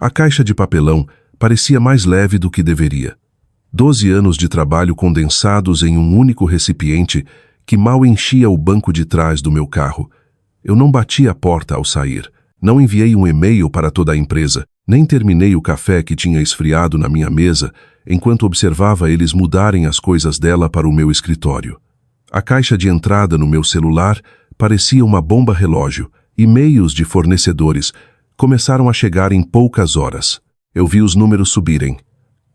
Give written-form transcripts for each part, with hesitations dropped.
A caixa de papelão parecia mais leve do que deveria. 12 anos de trabalho condensados em um único recipiente que mal enchia o banco de trás do meu carro. Eu não bati a porta ao sair. Não enviei um e-mail para toda a empresa, nem terminei o café que tinha esfriado na minha mesa, enquanto observava eles mudarem as coisas dela para o meu escritório. A caixa de entrada no meu celular parecia uma bomba relógio. E-mails de fornecedores começaram a chegar em poucas horas. Eu vi os números subirem.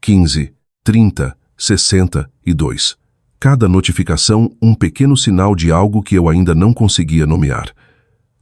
15, 30, 62. Cada notificação um pequeno sinal de algo que eu ainda não conseguia nomear.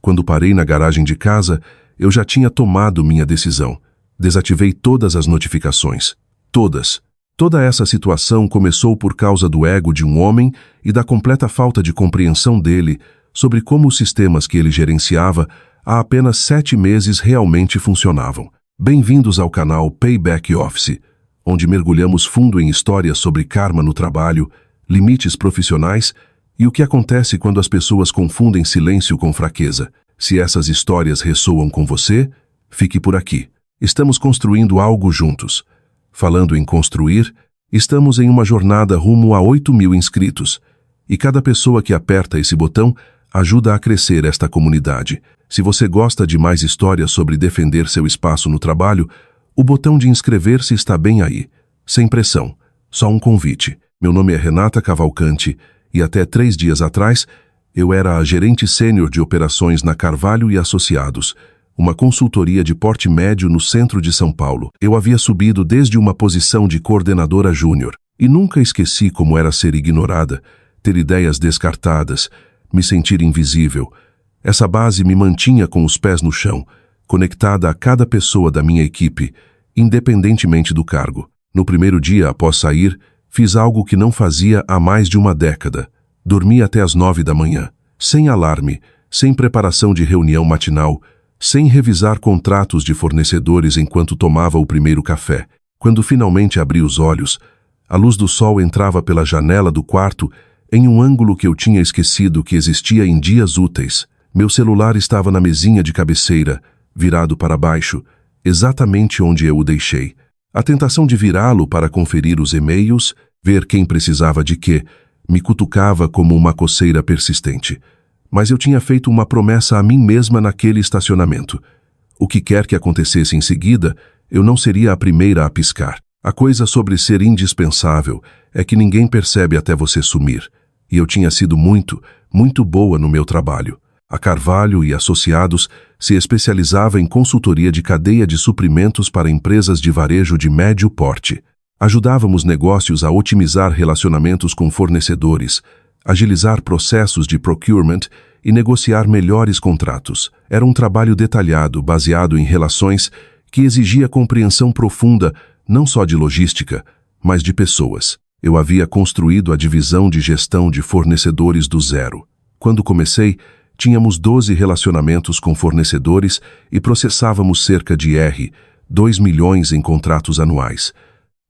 Quando parei na garagem de casa, eu já tinha tomado minha decisão. Desativei todas as notificações. Todas. Toda essa situação começou por causa do ego de um homem e da completa falta de compreensão dele sobre como os sistemas que ele gerenciava há apenas 7 meses realmente funcionavam. Bem-vindos ao canal Payback Office, onde mergulhamos fundo em histórias sobre karma no trabalho, limites profissionais e o que acontece quando as pessoas confundem silêncio com fraqueza. Se essas histórias ressoam com você, fique por aqui. Estamos construindo algo juntos. Falando em construir, estamos em uma jornada rumo a 8.000 inscritos, e cada pessoa que aperta esse botão ajuda a crescer esta comunidade. Se você gosta de mais histórias sobre defender seu espaço no trabalho, o botão de inscrever-se está bem aí, sem pressão, só um convite. Meu nome é Renata Cavalcante e até 3 dias atrás eu era a gerente sênior de operações na Carvalho e Associados, uma consultoria de porte médio no centro de São Paulo. Eu havia subido desde uma posição de coordenadora júnior e nunca esqueci como era ser ignorada, ter ideias descartadas, me sentir invisível. Essa base me mantinha com os pés no chão, conectada a cada pessoa da minha equipe, independentemente do cargo. No primeiro dia após sair, fiz algo que não fazia há mais de uma década. Dormi até às 9 da manhã, sem alarme, sem preparação de reunião matinal, sem revisar contratos de fornecedores enquanto tomava o primeiro café. Quando finalmente abri os olhos, a luz do sol entrava pela janela do quarto em um ângulo que eu tinha esquecido que existia em dias úteis. Meu celular estava na mesinha de cabeceira, virado para baixo, exatamente onde eu o deixei. A tentação de virá-lo para conferir os e-mails, ver quem precisava de quê, me cutucava como uma coceira persistente. Mas eu tinha feito uma promessa a mim mesma naquele estacionamento. O que quer que acontecesse em seguida, eu não seria a primeira a piscar. A coisa sobre ser indispensável é que ninguém percebe até você sumir. E eu tinha sido muito boa no meu trabalho. A Carvalho e Associados se especializava em consultoria de cadeia de suprimentos para empresas de varejo de médio porte. Ajudávamos negócios a otimizar relacionamentos com fornecedores, agilizar processos de procurement e negociar melhores contratos. Era um trabalho detalhado, baseado em relações, que exigia compreensão profunda, não só de logística, mas de pessoas. Eu havia construído a divisão de gestão de fornecedores do zero. Quando comecei, tínhamos 12 relacionamentos com fornecedores e processávamos cerca de R$ 2 milhões em contratos anuais.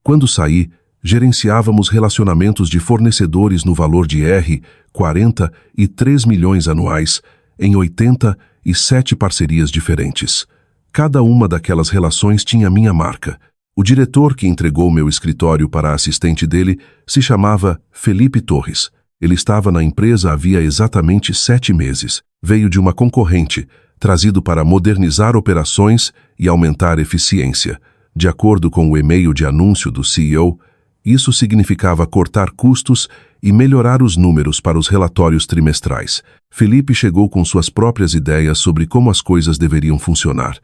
Quando saí, gerenciávamos relacionamentos de fornecedores no valor de R$ 43 milhões anuais, em 87 parcerias diferentes. Cada uma daquelas relações tinha minha marca. O diretor que entregou meu escritório para a assistente dele se chamava Felipe Torres. Ele estava na empresa havia exatamente 7 meses. Veio de uma concorrente, trazido para modernizar operações e aumentar eficiência. De acordo com o e-mail de anúncio do CEO, isso significava cortar custos e melhorar os números para os relatórios trimestrais. Felipe chegou com suas próprias ideias sobre como as coisas deveriam funcionar.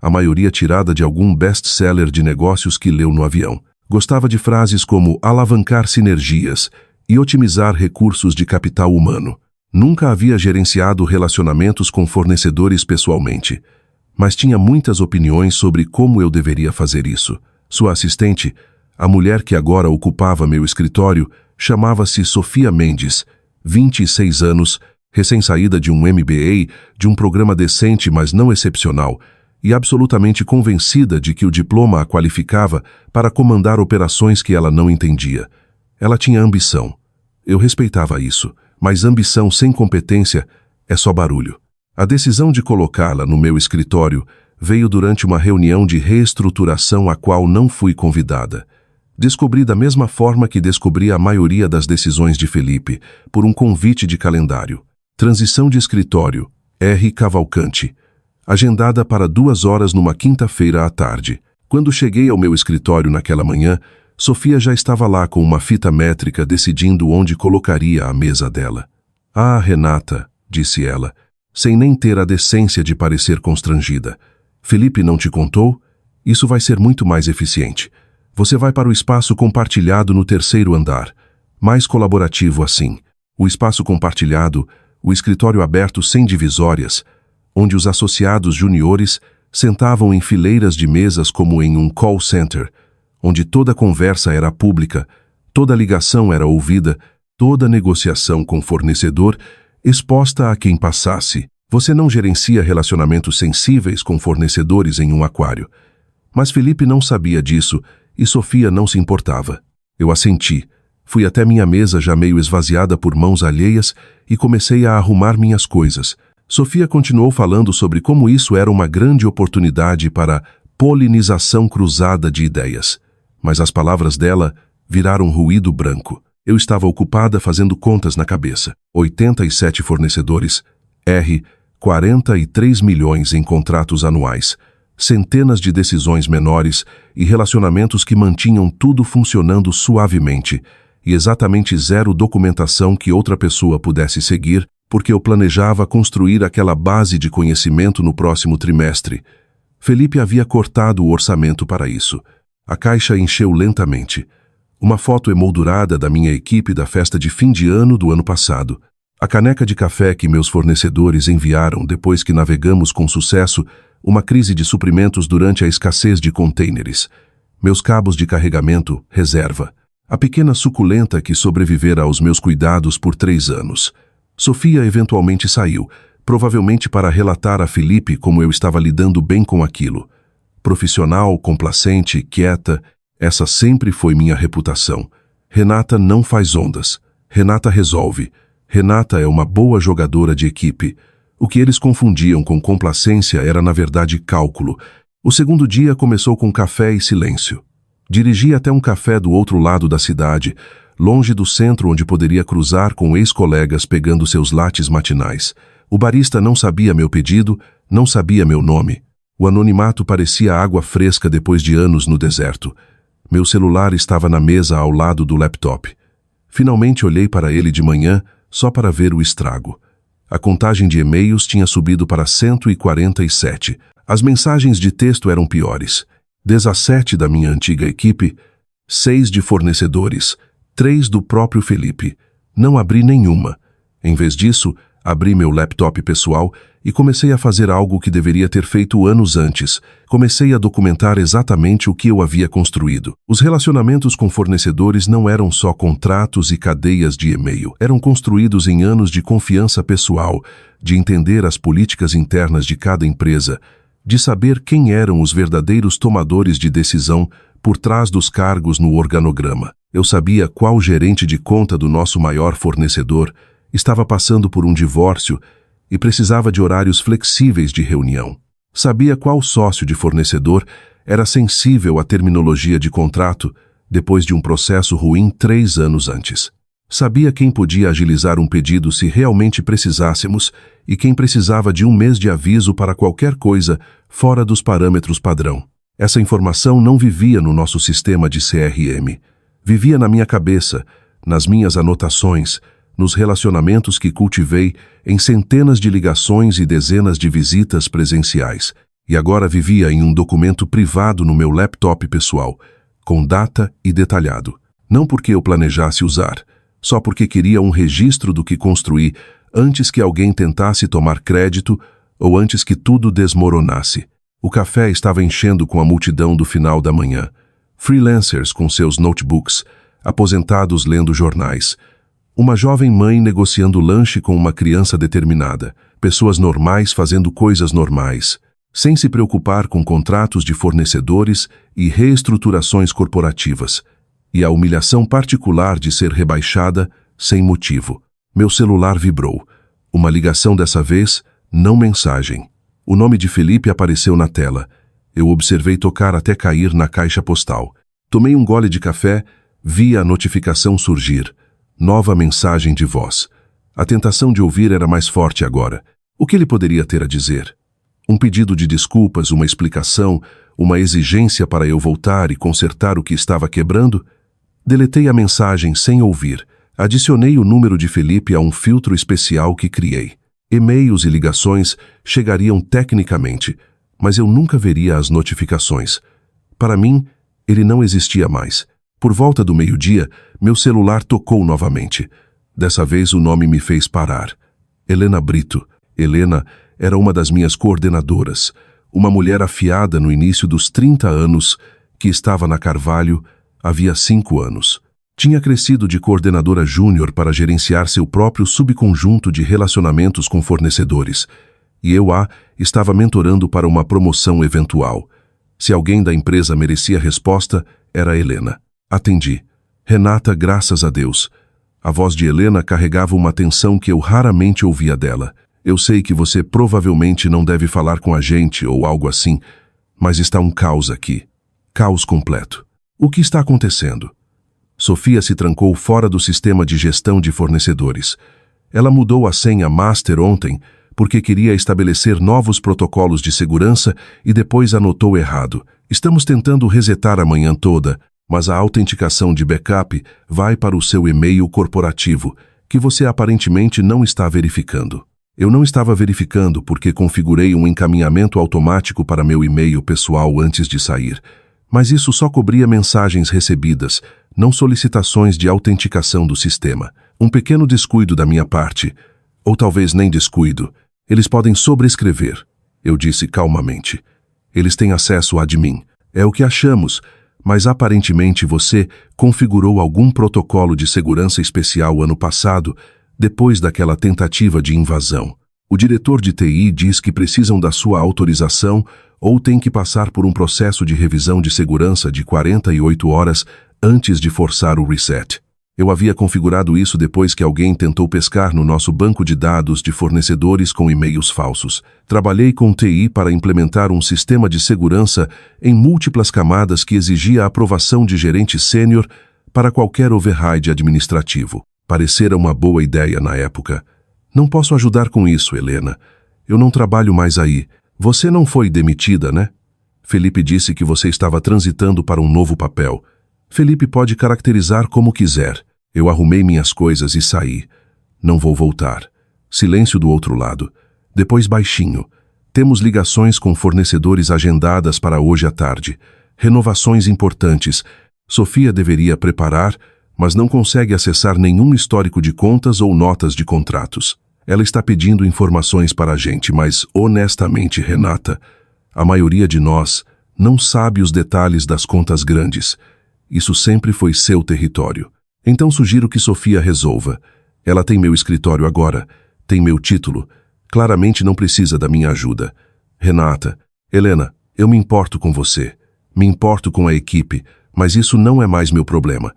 A maioria tirada de algum best-seller de negócios que leu no avião. Gostava de frases como alavancar sinergias e otimizar recursos de capital humano. Nunca havia gerenciado relacionamentos com fornecedores pessoalmente, mas tinha muitas opiniões sobre como eu deveria fazer isso. Sua assistente, a mulher que agora ocupava meu escritório, chamava-se Sofia Mendes, 26 anos, recém-saída de um MBA, de um programa decente mas não excepcional, e absolutamente convencida de que o diploma a qualificava para comandar operações que ela não entendia. Ela tinha ambição. Eu respeitava isso, mas ambição sem competência é só barulho. A decisão de colocá-la no meu escritório veio durante uma reunião de reestruturação a qual não fui convidada. Descobri da mesma forma que descobri a maioria das decisões de Felipe, por um convite de calendário. Transição de escritório, R. Cavalcante. Agendada para 2 horas numa quinta-feira à tarde. Quando cheguei ao meu escritório naquela manhã, Sofia já estava lá com uma fita métrica decidindo onde colocaria a mesa dela. "Ah, Renata", disse ela, sem nem ter a decência de parecer constrangida. "Felipe não te contou? Isso vai ser muito mais eficiente. Você vai para o espaço compartilhado no 3º andar. Mais colaborativo assim. O espaço compartilhado, o escritório aberto sem divisórias, onde os associados juniores sentavam em fileiras de mesas como em um call center, onde toda conversa era pública, toda ligação era ouvida, toda negociação com fornecedor exposta a quem passasse. Você não gerencia relacionamentos sensíveis com fornecedores em um aquário." Mas Felipe não sabia disso e Sofia não se importava. Eu assenti. Fui até minha mesa já meio esvaziada por mãos alheias e comecei a arrumar minhas coisas. Sofia continuou falando sobre como isso era uma grande oportunidade para polinização cruzada de ideias. Mas as palavras dela viraram ruído branco. Eu estava ocupada fazendo contas na cabeça. 87 fornecedores, R. 43 milhões em contratos anuais, centenas de decisões menores e relacionamentos que mantinham tudo funcionando suavemente, e exatamente 0 documentação que outra pessoa pudesse seguir, porque eu planejava construir aquela base de conhecimento no próximo trimestre. Felipe havia cortado o orçamento para isso. A caixa encheu lentamente. Uma foto emoldurada da minha equipe da festa de fim de ano do ano passado. A caneca de café que meus fornecedores enviaram depois que navegamos com sucesso uma crise de suprimentos durante a escassez de contêineres. Meus cabos de carregamento, reserva. A pequena suculenta que sobrevivera aos meus cuidados por 3 anos. Sofia eventualmente saiu, provavelmente para relatar a Felipe como eu estava lidando bem com aquilo. Profissional, complacente, quieta, essa sempre foi minha reputação. Renata não faz ondas. Renata resolve. Renata é uma boa jogadora de equipe. O que eles confundiam com complacência era, na verdade, cálculo. O segundo dia começou com café e silêncio. Dirigi até um café do outro lado da cidade, longe do centro onde poderia cruzar com ex-colegas pegando seus lattes matinais. O barista não sabia meu pedido, não sabia meu nome. O anonimato parecia água fresca depois de anos no deserto. Meu celular estava na mesa ao lado do laptop. Finalmente olhei para ele de manhã, só para ver o estrago. A contagem de e-mails tinha subido para 147. As mensagens de texto eram piores. 17 da minha antiga equipe, 6 de fornecedores, 3 do próprio Felipe. Não abri nenhuma. Em vez disso, abri meu laptop pessoal e comecei a fazer algo que deveria ter feito anos antes. Comecei a documentar exatamente o que eu havia construído. Os relacionamentos com fornecedores não eram só contratos e cadeias de e-mail. Eram construídos em anos de confiança pessoal, de entender as políticas internas de cada empresa, de saber quem eram os verdadeiros tomadores de decisão por trás dos cargos no organograma. Eu sabia qual gerente de conta do nosso maior fornecedor estava passando por um divórcio e precisava de horários flexíveis de reunião. Sabia qual sócio de fornecedor era sensível à terminologia de contrato depois de um processo ruim 3 anos antes. Sabia quem podia agilizar um pedido se realmente precisássemos e quem precisava de 1 mês de aviso para qualquer coisa fora dos parâmetros padrão. Essa informação não vivia no nosso sistema de CRM. Vivia na minha cabeça, nas minhas anotações, nos relacionamentos que cultivei em centenas de ligações e dezenas de visitas presenciais, e agora vivia em um documento privado no meu laptop pessoal, com data e detalhado. Não porque eu planejasse usar, só porque queria um registro do que construí antes que alguém tentasse tomar crédito ou antes que tudo desmoronasse. O café estava enchendo com a multidão do final da manhã. Freelancers com seus notebooks, aposentados lendo jornais, uma jovem mãe negociando lanche com uma criança determinada, pessoas normais fazendo coisas normais, sem se preocupar com contratos de fornecedores e reestruturações corporativas, e a humilhação particular de ser rebaixada sem motivo. Meu celular vibrou. Uma ligação dessa vez, não mensagem. O nome de Felipe apareceu na tela. Eu observei tocar até cair na caixa postal. Tomei um gole de café, vi a notificação surgir. Nova mensagem de voz. A tentação de ouvir era mais forte agora. O que ele poderia ter a dizer? Um pedido de desculpas, uma explicação, uma exigência para eu voltar e consertar o que estava quebrando? Deletei a mensagem sem ouvir. Adicionei o número de Felipe a um filtro especial que criei. E-mails e ligações chegariam tecnicamente, mas eu nunca veria as notificações. Para mim, ele não existia mais. Por volta do meio-dia, meu celular tocou novamente. Dessa vez o nome me fez parar. Helena Brito. Helena era uma das minhas coordenadoras, uma mulher afiada no início dos 30 anos, que estava na Carvalho havia 5 anos. Tinha crescido de coordenadora júnior para gerenciar seu próprio subconjunto de relacionamentos com fornecedores, e eu a estava mentorando para uma promoção eventual. Se alguém da empresa merecia resposta, era Helena. Atendi. Renata, graças a Deus. A voz de Helena carregava uma tensão que eu raramente ouvia dela. Eu sei que você provavelmente não deve falar com a gente ou algo assim, mas está um caos aqui. Caos completo. O que está acontecendo? Sofia se trancou fora do sistema de gestão de fornecedores. Ela mudou a senha master ontem porque queria estabelecer novos protocolos de segurança e depois anotou errado. Estamos tentando resetar a manhã toda, mas a autenticação de backup vai para o seu e-mail corporativo, que você aparentemente não está verificando. Eu não estava verificando porque configurei um encaminhamento automático para meu e-mail pessoal antes de sair, mas isso só cobria mensagens recebidas, não solicitações de autenticação do sistema. Um pequeno descuido da minha parte, ou talvez nem descuido. Eles podem sobrescrever, eu disse calmamente. Eles têm acesso a admin. É o que achamos, mas aparentemente você configurou algum protocolo de segurança especial ano passado, depois daquela tentativa de invasão. O diretor de TI diz que precisam da sua autorização ou tem que passar por um processo de revisão de segurança de 48 horas antes de forçar o reset. Eu havia configurado isso depois que alguém tentou pescar no nosso banco de dados de fornecedores com e-mails falsos. Trabalhei com TI para implementar um sistema de segurança em múltiplas camadas que exigia a aprovação de gerente sênior para qualquer override administrativo. Parecera uma boa ideia na época. Não posso ajudar com isso, Helena. Eu não trabalho mais aí. Você não foi demitida, né? Felipe disse que você estava transitando para um novo papel. Felipe pode caracterizar como quiser. Eu arrumei minhas coisas e saí. Não vou voltar. Silêncio do outro lado. Depois baixinho. Temos ligações com fornecedores agendadas para hoje à tarde. Renovações importantes. Sofia deveria preparar, mas não consegue acessar nenhum histórico de contas ou notas de contratos. Ela está pedindo informações para a gente, mas, honestamente, Renata, a maioria de nós não sabe os detalhes das contas grandes. Isso sempre foi seu território. Então sugiro que Sofia resolva. Ela tem meu escritório agora, tem meu título. Claramente não precisa da minha ajuda. Renata, Helena, eu me importo com você. Me importo com a equipe, mas isso não é mais meu problema.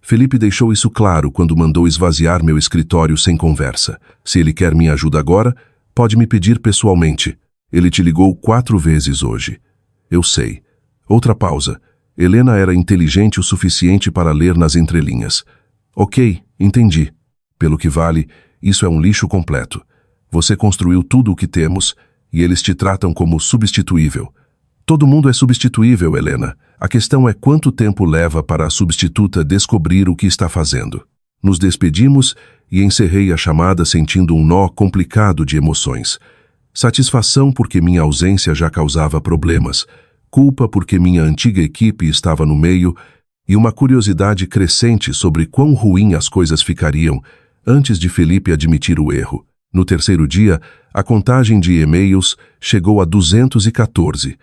Felipe deixou isso claro quando mandou esvaziar meu escritório sem conversa. Se ele quer minha ajuda agora, pode me pedir pessoalmente. Ele te ligou 4 vezes hoje. Eu sei. Outra pausa. Helena era inteligente o suficiente para ler nas entrelinhas. Ok, entendi. Pelo que vale, isso é um lixo completo. Você construiu tudo o que temos e eles te tratam como substituível. Todo mundo é substituível, Helena. A questão é quanto tempo leva para a substituta descobrir o que está fazendo. Nos despedimos e encerrei a chamada sentindo um nó complicado de emoções. Satisfação porque minha ausência já causava problemas, culpa porque minha antiga equipe estava no meio e uma curiosidade crescente sobre quão ruim as coisas ficariam antes de Felipe admitir o erro. No terceiro dia, a contagem de e-mails chegou a 214.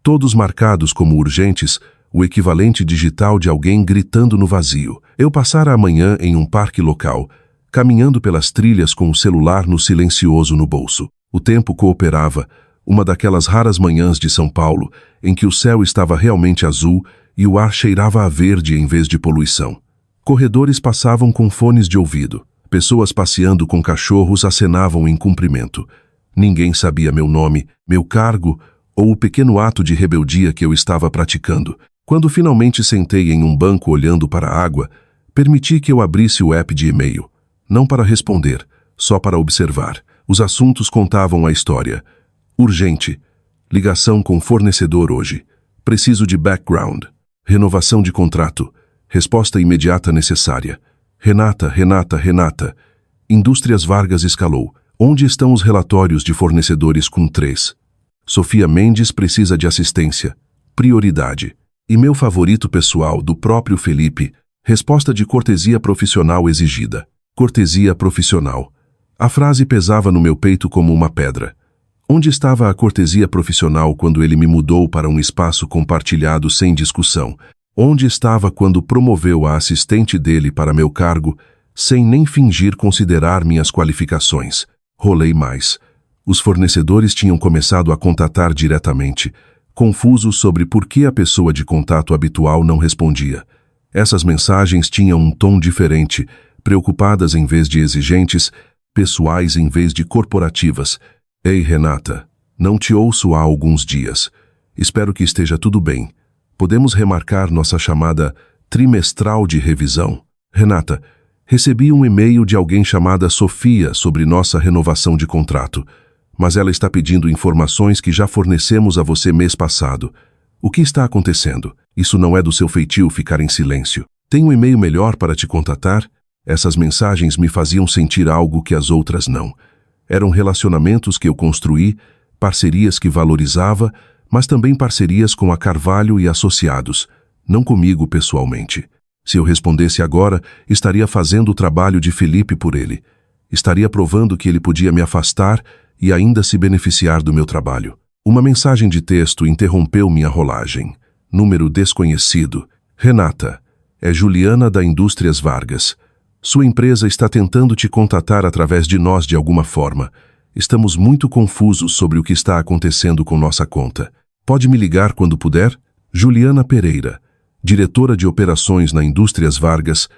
Todos marcados como urgentes, o equivalente digital de alguém gritando no vazio. Eu passara a manhã em um parque local, caminhando pelas trilhas com o celular no silencioso no bolso. O tempo cooperava, uma daquelas raras manhãs de São Paulo, em que o céu estava realmente azul e o ar cheirava a verde em vez de poluição. Corredores passavam com fones de ouvido. Pessoas passeando com cachorros acenavam em cumprimento. Ninguém sabia meu nome, meu cargo ou o pequeno ato de rebeldia que eu estava praticando. Quando finalmente sentei em um banco olhando para a água, permiti que eu abrisse o app de e-mail. Não para responder, só para observar. Os assuntos contavam a história. Urgente. Ligação com fornecedor hoje. Preciso de background. Renovação de contrato. Resposta imediata necessária. Renata. Indústrias Vargas escalou. Onde estão os relatórios de fornecedores com 3? Sofia Mendes precisa de assistência. Prioridade. E meu favorito pessoal, do próprio Felipe. Resposta de cortesia profissional exigida. Cortesia profissional. A frase pesava no meu peito como uma pedra. Onde estava a cortesia profissional quando ele me mudou para um espaço compartilhado sem discussão? Onde estava quando promoveu a assistente dele para meu cargo, sem nem fingir considerar minhas qualificações? Rolei mais. Os fornecedores tinham começado a contatar diretamente, confusos sobre por que a pessoa de contato habitual não respondia. Essas mensagens tinham um tom diferente, preocupadas em vez de exigentes, pessoais em vez de corporativas. Ei, Renata, não te ouço há alguns dias. Espero que esteja tudo bem. Podemos remarcar nossa chamada trimestral de revisão? Renata, recebi um e-mail de alguém chamada Sofia sobre nossa renovação de contrato, mas ela está pedindo informações que já fornecemos a você mês passado. O que está acontecendo? Isso não é do seu feitio ficar em silêncio. Tem um e-mail melhor para te contatar? Essas mensagens me faziam sentir algo que as outras não. Eram relacionamentos que eu construí, parcerias que valorizava, mas também parcerias com a Carvalho e associados, não comigo pessoalmente. Se eu respondesse agora, estaria fazendo o trabalho de Felipe por ele. Estaria provando que ele podia me afastar e ainda se beneficiar do meu trabalho. Uma mensagem de texto interrompeu minha rolagem. Número desconhecido. Renata, é Juliana da Indústrias Vargas. Sua empresa está tentando te contatar através de nós de alguma forma. Estamos muito confusos sobre o que está acontecendo com nossa conta. Pode me ligar quando puder? Juliana Pereira, diretora de operações na Indústrias Vargas,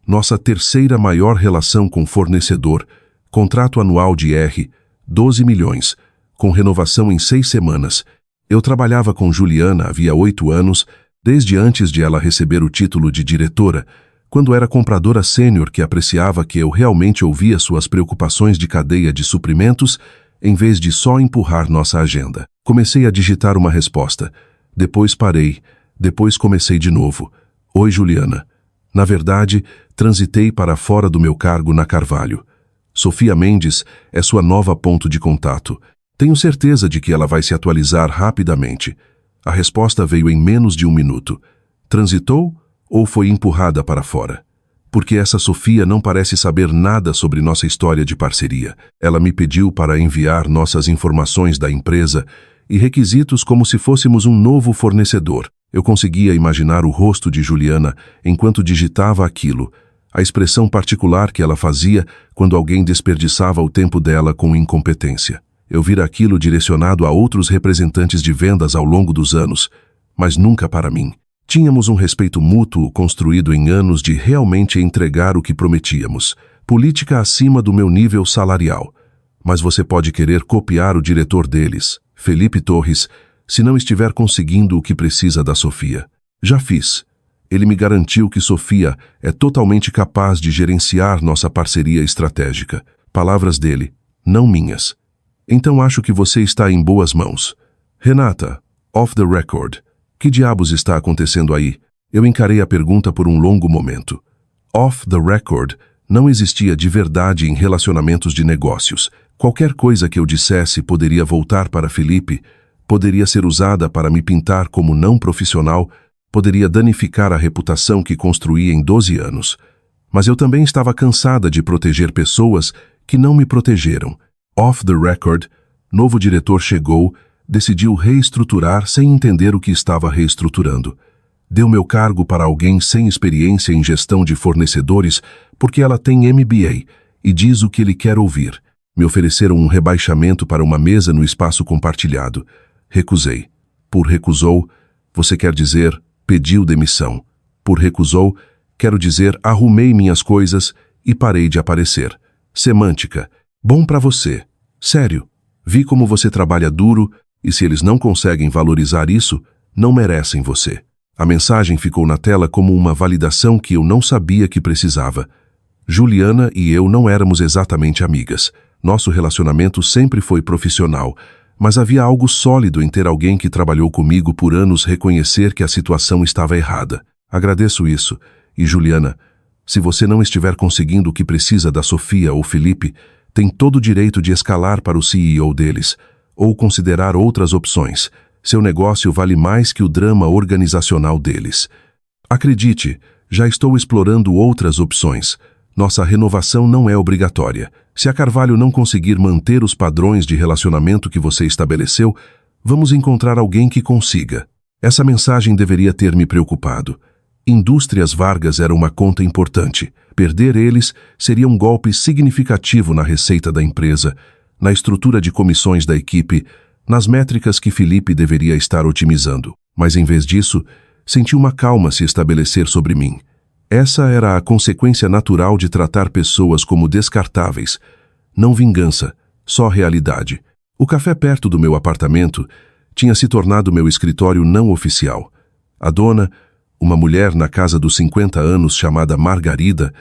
nossa terceira maior relação com fornecedor, contrato anual de R$ 12 milhões, com renovação em 6 semanas. Eu trabalhava com Juliana havia 8 anos, desde antes de ela receber o título de diretora, quando era compradora sênior que apreciava que eu realmente ouvia suas preocupações de cadeia de suprimentos, em vez de só empurrar nossa agenda. Comecei a digitar uma resposta. Depois parei. Depois comecei de novo. Oi, Juliana. Na verdade, transitei para fora do meu cargo na Carvalho. Sofia Mendes é sua nova ponto de contato. Tenho certeza de que ela vai se atualizar rapidamente. A resposta veio em menos de 1 minuto. Transitou ou foi empurrada para fora? Porque essa Sofia não parece saber nada sobre nossa história de parceria. Ela me pediu para enviar nossas informações da empresa e requisitos como se fôssemos um novo fornecedor. Eu conseguia imaginar o rosto de Juliana enquanto digitava aquilo, a expressão particular que ela fazia quando alguém desperdiçava o tempo dela com incompetência. Eu vira aquilo direcionado a outros representantes de vendas ao longo dos anos, mas nunca para mim. Tínhamos um respeito mútuo construído em anos de realmente entregar o que prometíamos. Política acima do meu nível salarial. Mas você pode querer copiar o diretor deles, Felipe Torres, se não estiver conseguindo o que precisa da Sofia. Já fiz. Ele me garantiu que Sofia é totalmente capaz de gerenciar nossa parceria estratégica. Palavras dele, não minhas. Então acho que você está em boas mãos. Renata, off the record. Que diabos está acontecendo aí? Eu encarei a pergunta por um longo momento. Off the record não existia de verdade em relacionamentos de negócios. Qualquer coisa que eu dissesse poderia voltar para Felipe, poderia ser usada para me pintar como não profissional, poderia danificar a reputação que construí em 12 anos. Mas eu também estava cansada de proteger pessoas que não me protegeram. Off the record, novo diretor chegou, decidiu reestruturar sem entender o que estava reestruturando. Deu meu cargo para alguém sem experiência em gestão de fornecedores porque ela tem MBA e diz o que ele quer ouvir. Me ofereceram um rebaixamento para uma mesa no espaço compartilhado. Recusei. Por recusou, você quer dizer pediu demissão. Por recusou, quero dizer arrumei minhas coisas e parei de aparecer. Semântica. Bom para você. Sério. Vi como você trabalha duro e se eles não conseguem valorizar isso, não merecem você. A mensagem ficou na tela como uma validação que eu não sabia que precisava. Juliana e eu não éramos exatamente amigas. Nosso relacionamento sempre foi profissional, mas havia algo sólido em ter alguém que trabalhou comigo por anos reconhecer que a situação estava errada. Agradeço isso. E Juliana, se você não estiver conseguindo o que precisa da Sofia ou Felipe, tem todo o direito de escalar para o CEO deles, ou considerar outras opções. Seu negócio vale mais que o drama organizacional deles. Acredite, já estou explorando outras opções. Nossa renovação não é obrigatória. Se a Carvalho não conseguir manter os padrões de relacionamento que você estabeleceu, vamos encontrar alguém que consiga. Essa mensagem deveria ter me preocupado. Indústrias Vargas era uma conta importante. Perder eles seria um golpe significativo na receita da empresa, na estrutura de comissões da equipe, nas métricas que Felipe deveria estar otimizando. Mas em vez disso, senti uma calma se estabelecer sobre mim. Essa era a consequência natural de tratar pessoas como descartáveis. Não vingança, só realidade. O café perto do meu apartamento tinha se tornado meu escritório não oficial. A dona, uma mulher na casa dos 50 anos chamada Margarida,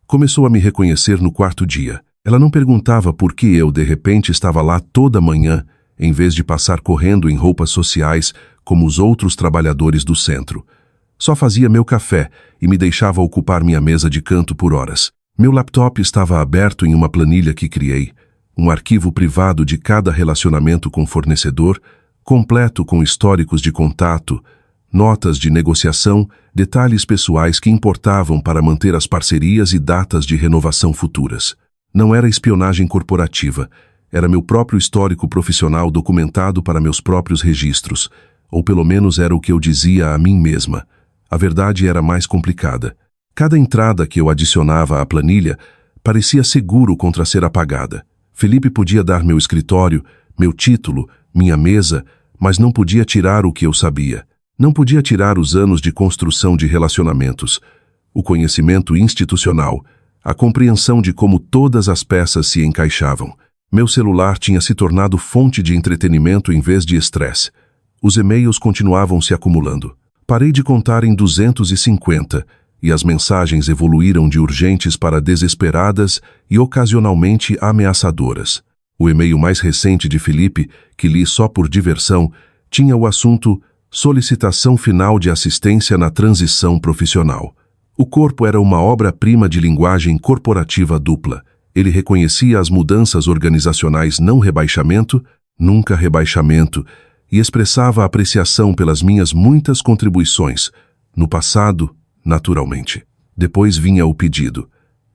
começou a me reconhecer no quarto dia. Ela não perguntava por que eu, de repente, estava lá toda manhã, em vez de passar correndo em roupas sociais como os outros trabalhadores do centro. Só fazia meu café e me deixava ocupar minha mesa de canto por horas. Meu laptop estava aberto em uma planilha que criei, um arquivo privado de cada relacionamento com fornecedor, completo com históricos de contato, notas de negociação, detalhes pessoais que importavam para manter as parcerias e datas de renovação futuras. Não era espionagem corporativa, era meu próprio histórico profissional documentado para meus próprios registros, ou pelo menos era o que eu dizia a mim mesma. A verdade era mais complicada. Cada entrada que eu adicionava à planilha parecia seguro contra ser apagada. Felipe podia dar meu escritório, meu título, minha mesa, mas não podia tirar o que eu sabia. Não podia tirar os anos de construção de relacionamentos, o conhecimento institucional, a compreensão de como todas as peças se encaixavam. Meu celular tinha se tornado fonte de entretenimento em vez de estresse. Os e-mails continuavam se acumulando. Parei de contar em 250 e as mensagens evoluíram de urgentes para desesperadas e ocasionalmente ameaçadoras. O e-mail mais recente de Felipe, que li só por diversão, tinha o assunto solicitação final de assistência na transição profissional. O corpo era uma obra-prima de linguagem corporativa dupla. Ele reconhecia as mudanças organizacionais não rebaixamento, nunca rebaixamento, e expressava apreciação pelas minhas muitas contribuições, no passado, naturalmente. Depois vinha o pedido.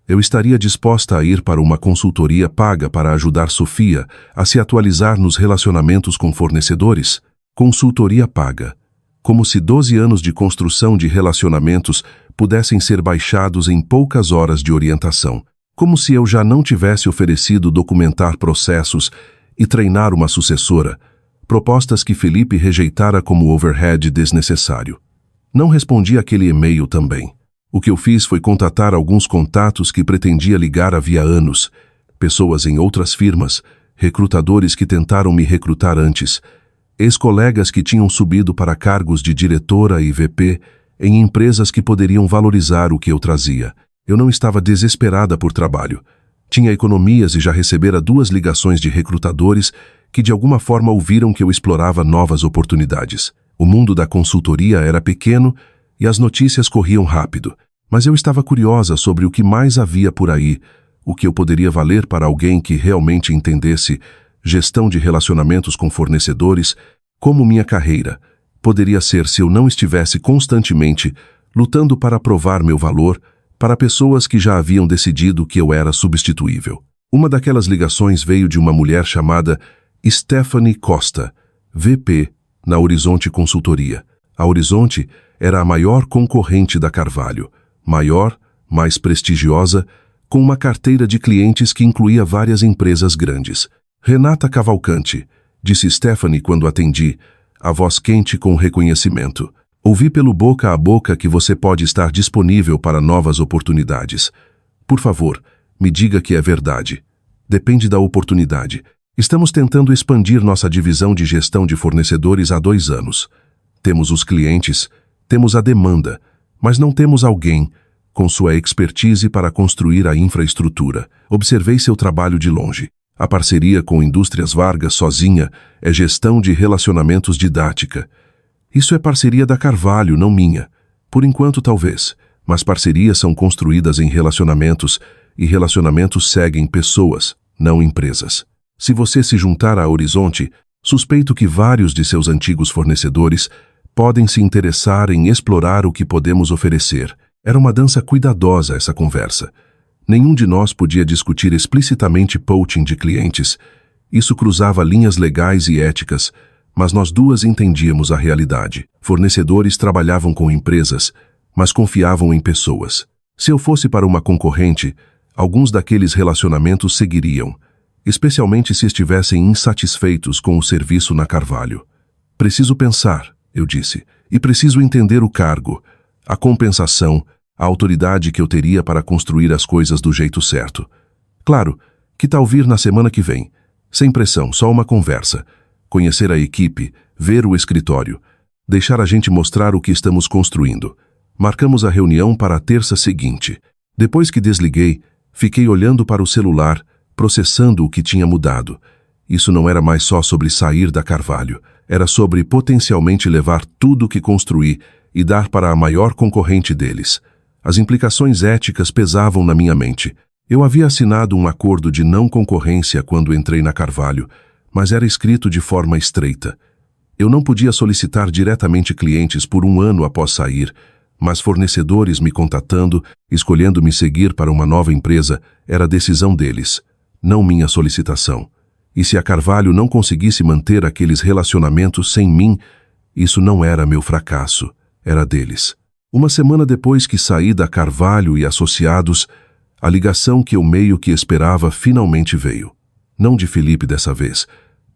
Eu estaria disposta a ir para uma consultoria paga para ajudar Sofia a se atualizar nos relacionamentos com fornecedores? Consultoria paga. Como se 12 anos de construção de relacionamentos pudessem ser baixados em poucas horas de orientação. Como se eu já não tivesse oferecido documentar processos e treinar uma sucessora, propostas que Felipe rejeitara como overhead desnecessário. Não respondi àquele e-mail também. O que eu fiz foi contatar alguns contatos que pretendia ligar havia anos, pessoas em outras firmas, recrutadores que tentaram me recrutar antes, ex-colegas que tinham subido para cargos de diretora e VP em empresas que poderiam valorizar o que eu trazia. Eu não estava desesperada por trabalho. Tinha economias e já recebera 2 ligações de recrutadores que de alguma forma ouviram que eu explorava novas oportunidades. O mundo da consultoria era pequeno e as notícias corriam rápido, mas eu estava curiosa sobre o que mais havia por aí, o que eu poderia valer para alguém que realmente entendesse gestão de relacionamentos com fornecedores, como minha carreira poderia ser se eu não estivesse constantemente lutando para provar meu valor para pessoas que já haviam decidido que eu era substituível. Uma daquelas ligações veio de uma mulher chamada Stephanie Costa, VP, na Horizonte Consultoria. A Horizonte era a maior concorrente da Carvalho, maior, mais prestigiosa, com uma carteira de clientes que incluía várias empresas grandes. Renata Cavalcante, disse Stephanie quando atendi, a voz quente com reconhecimento. Ouvi pelo boca a boca que você pode estar disponível para novas oportunidades. Por favor, me diga que é verdade. Depende da oportunidade. Estamos tentando expandir nossa divisão de gestão de fornecedores há 2 anos. Temos os clientes, temos a demanda, mas não temos alguém com sua expertise para construir a infraestrutura. Observei seu trabalho de longe. A parceria com Indústrias Vargas sozinha é gestão de relacionamentos didática. Isso é parceria da Carvalho, não minha. Por enquanto, talvez. Mas parcerias são construídas em relacionamentos, e relacionamentos seguem pessoas, não empresas. Se você se juntar à Horizonte, suspeito que vários de seus antigos fornecedores podem se interessar em explorar o que podemos oferecer. Era uma dança cuidadosa essa conversa. Nenhum de nós podia discutir explicitamente poaching de clientes. Isso cruzava linhas legais e éticas, mas nós duas entendíamos a realidade. Fornecedores trabalhavam com empresas, mas confiavam em pessoas. Se eu fosse para uma concorrente, alguns daqueles relacionamentos seguiriam, especialmente se estivessem insatisfeitos com o serviço na Carvalho. Preciso pensar, eu disse, e preciso entender o cargo, a compensação, a autoridade que eu teria para construir as coisas do jeito certo. Claro, que tal vir na semana que vem? Sem pressão, só uma conversa. Conhecer a equipe, ver o escritório, deixar a gente mostrar o que estamos construindo. Marcamos a reunião para a terça seguinte. Depois que desliguei, fiquei olhando para o celular, processando o que tinha mudado. Isso não era mais só sobre sair da Carvalho, era sobre potencialmente levar tudo o que construí e dar para a maior concorrente deles. As implicações éticas pesavam na minha mente. Eu havia assinado um acordo de não concorrência quando entrei na Carvalho, mas era escrito de forma estreita. Eu não podia solicitar diretamente clientes por 1 ano após sair, mas fornecedores me contatando, escolhendo me seguir para uma nova empresa, era decisão deles, não minha solicitação. E se a Carvalho não conseguisse manter aqueles relacionamentos sem mim, isso não era meu fracasso, era deles. Uma semana depois que saí da Carvalho e Associados, a ligação que eu meio que esperava finalmente veio. Não de Felipe dessa vez,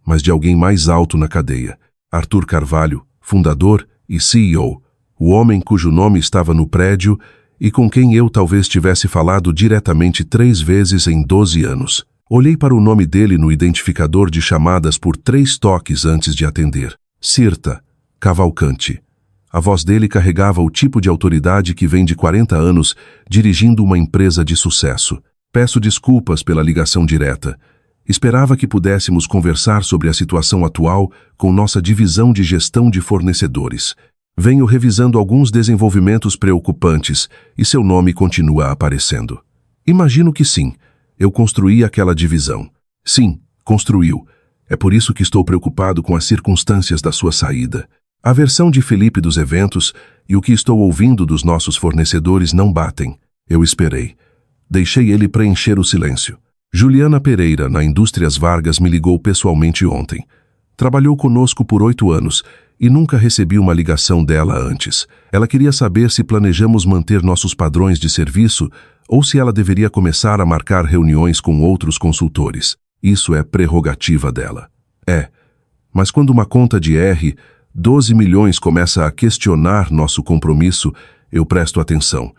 mas de alguém mais alto na cadeia. Arthur Carvalho, fundador e CEO, o homem cujo nome estava no prédio e com quem eu talvez tivesse falado diretamente 3 vezes em 12 anos. Olhei para o nome dele no identificador de chamadas por 3 toques antes de atender. Sirta Cavalcante. A voz dele carregava o tipo de autoridade que vem de 40 anos dirigindo uma empresa de sucesso. Peço desculpas pela ligação direta. Esperava que pudéssemos conversar sobre a situação atual com nossa divisão de gestão de fornecedores. Venho revisando alguns desenvolvimentos preocupantes e seu nome continua aparecendo. Imagino que sim. Eu construí aquela divisão. Sim, construiu. É por isso que estou preocupado com as circunstâncias da sua saída. A versão de Felipe dos eventos e o que estou ouvindo dos nossos fornecedores não batem. Eu esperei. Deixei ele preencher o silêncio. Juliana Pereira, na Indústrias Vargas, me ligou pessoalmente ontem. Trabalhou conosco por 8 anos e nunca recebi uma ligação dela antes. Ela queria saber se planejamos manter nossos padrões de serviço ou se ela deveria começar a marcar reuniões com outros consultores. Isso é prerrogativa dela. Mas quando uma conta de 12 milhões começa a questionar nosso compromisso, eu presto atenção.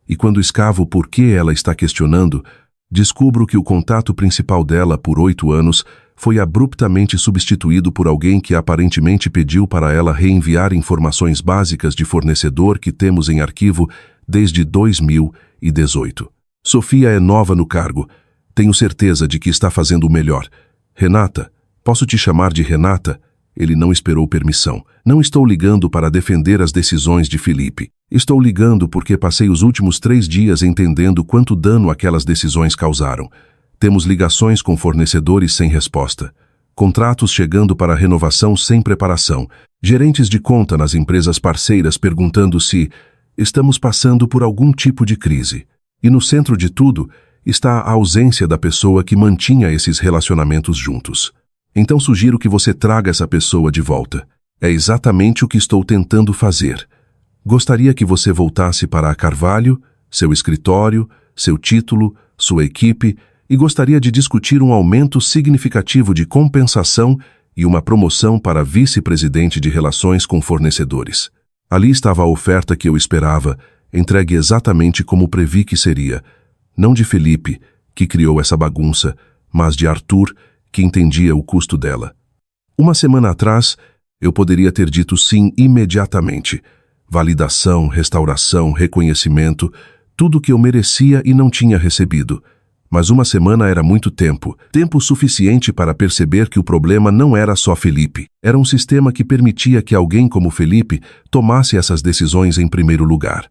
E quando escavo por que ela está questionando, descubro que o contato principal dela por 8 anos foi abruptamente substituído por alguém que aparentemente pediu para ela reenviar informações básicas de fornecedor que temos em arquivo desde 2018. Sofia é nova no cargo. Tenho certeza de que está fazendo o melhor. Renata, posso te chamar de Renata? Ele não esperou permissão. Não estou ligando para defender as decisões de Felipe. Estou ligando porque passei os últimos 3 dias entendendo quanto dano aquelas decisões causaram. Temos ligações com fornecedores sem resposta. Contratos chegando para renovação sem preparação. Gerentes de conta nas empresas parceiras perguntando se estamos passando por algum tipo de crise. E no centro de tudo está a ausência da pessoa que mantinha esses relacionamentos juntos. Então sugiro que você traga essa pessoa de volta. É exatamente o que estou tentando fazer. Gostaria que você voltasse para a Carvalho, seu escritório, seu título, sua equipe, e gostaria de discutir um aumento significativo de compensação e uma promoção para vice-presidente de relações com fornecedores. Ali estava a oferta que eu esperava, entregue exatamente como previ que seria. Não de Felipe, que criou essa bagunça, mas de Arthur, que entendia o custo dela. Uma semana atrás, eu poderia ter dito sim imediatamente. Validação, restauração, reconhecimento, tudo o que eu merecia e não tinha recebido. Mas uma semana era muito tempo, tempo suficiente para perceber que o problema não era só Felipe. Era um sistema que permitia que alguém como Felipe tomasse essas decisões em primeiro lugar,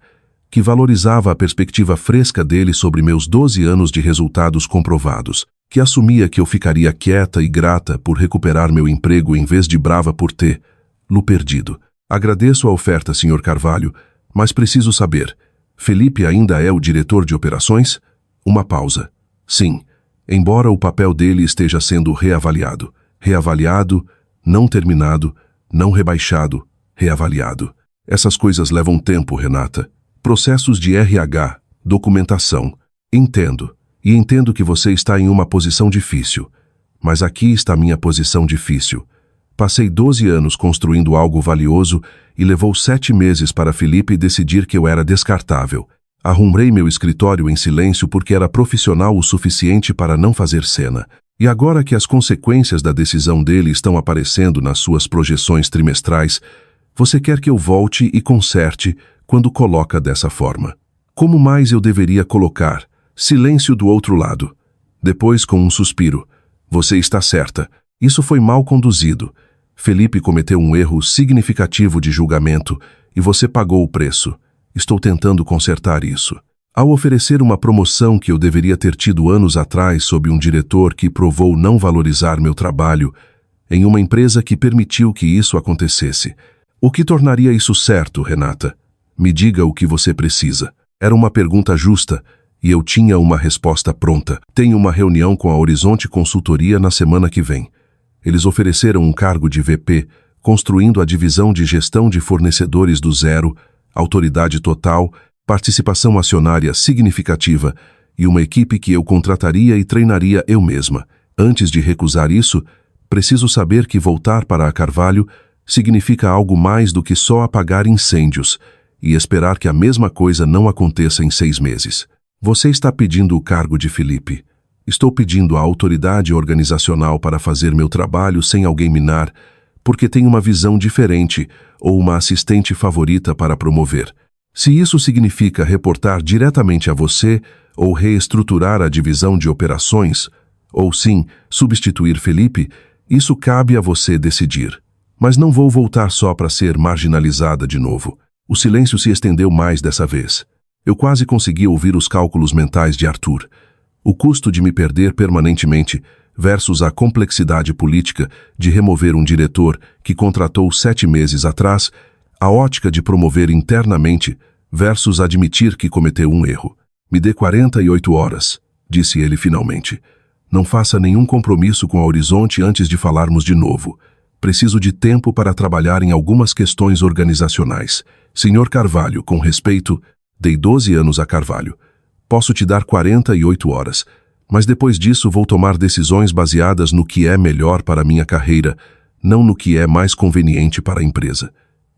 que valorizava a perspectiva fresca dele sobre meus 12 anos de resultados comprovados, que assumia que eu ficaria quieta e grata por recuperar meu emprego em vez de brava por tê-lo perdido. Agradeço a oferta, Sr. Carvalho, mas preciso saber, Felipe ainda é o diretor de operações? Uma pausa. Sim, embora o papel dele esteja sendo reavaliado. Reavaliado, não terminado, não rebaixado, reavaliado. Essas coisas levam tempo, Renata. Processos de RH, documentação. Entendo. E entendo que você está em uma posição difícil. Mas aqui está minha posição difícil. Passei 12 anos construindo algo valioso e levou 7 meses para Felipe decidir que eu era descartável. Arrumei meu escritório em silêncio porque era profissional o suficiente para não fazer cena. E agora que as consequências da decisão dele estão aparecendo nas suas projeções trimestrais, você quer que eu volte e conserte quando coloca dessa forma. Como mais eu deveria colocar? Silêncio do outro lado. Depois, com um suspiro. Você está certa. Isso foi mal conduzido. Felipe cometeu um erro significativo de julgamento e você pagou o preço. Estou tentando consertar isso. Ao oferecer uma promoção que eu deveria ter tido anos atrás sob um diretor que provou não valorizar meu trabalho, em uma empresa que permitiu que isso acontecesse. O que tornaria isso certo, Renata? Me diga o que você precisa. Era uma pergunta justa e eu tinha uma resposta pronta. Tenho uma reunião com a Horizonte Consultoria na semana que vem. Eles ofereceram um cargo de VP, construindo a divisão de gestão de fornecedores do zero, autoridade total, participação acionária significativa e uma equipe que eu contrataria e treinaria eu mesma. Antes de recusar isso, preciso saber que voltar para a Carvalho significa algo mais do que só apagar incêndios e esperar que a mesma coisa não aconteça em 6 meses. Você está pedindo o cargo de Felipe. Estou pedindo a autoridade organizacional para fazer meu trabalho sem alguém minar, porque tenho uma visão diferente ou uma assistente favorita para promover. Se isso significa reportar diretamente a você ou reestruturar a divisão de operações, ou sim, substituir Felipe, isso cabe a você decidir. Mas não vou voltar só para ser marginalizada de novo. O silêncio se estendeu mais dessa vez. Eu quase consegui ouvir os cálculos mentais de Arthur. O custo de me perder permanentemente versus a complexidade política de remover um diretor que contratou 7 meses atrás, a ótica de promover internamente versus admitir que cometeu um erro. Me dê 48 horas, disse ele finalmente. Não faça nenhum compromisso com a Horizonte antes de falarmos de novo. Preciso de tempo para trabalhar em algumas questões organizacionais. Senhor Carvalho, com respeito, dei 12 anos a Carvalho. Posso te dar 48 horas, mas depois disso vou tomar decisões baseadas no que é melhor para minha carreira, não no que é mais conveniente para a empresa.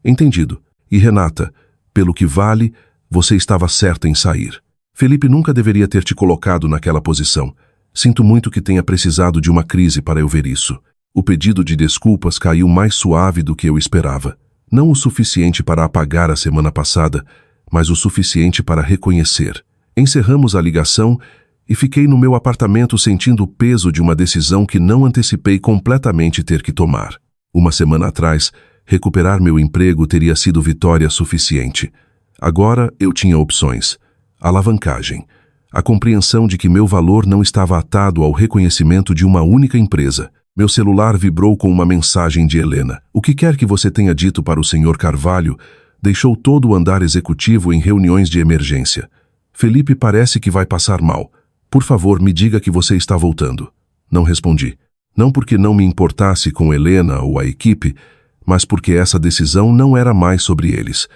Entendido. E Renata, pelo que vale, você estava certa em sair. Felipe nunca deveria ter te colocado naquela posição. Sinto muito que tenha precisado de uma crise para eu ver isso. O pedido de desculpas caiu mais suave do que eu esperava. Não o suficiente para apagar a semana passada, mas o suficiente para reconhecer. Encerramos a ligação e fiquei no meu apartamento sentindo o peso de uma decisão que não antecipei completamente ter que tomar. Uma semana atrás, recuperar meu emprego teria sido vitória suficiente. Agora eu tinha opções. Alavancagem. A compreensão de que meu valor não estava atado ao reconhecimento de uma única empresa. Meu celular vibrou com uma mensagem de Helena. O que quer que você tenha dito para o Sr. Carvalho, deixou todo o andar executivo em reuniões de emergência. Felipe parece que vai passar mal. Por favor, me diga que você está voltando. Não respondi. Não porque não me importasse com Helena ou a equipe, mas porque essa decisão não era mais sobre eles.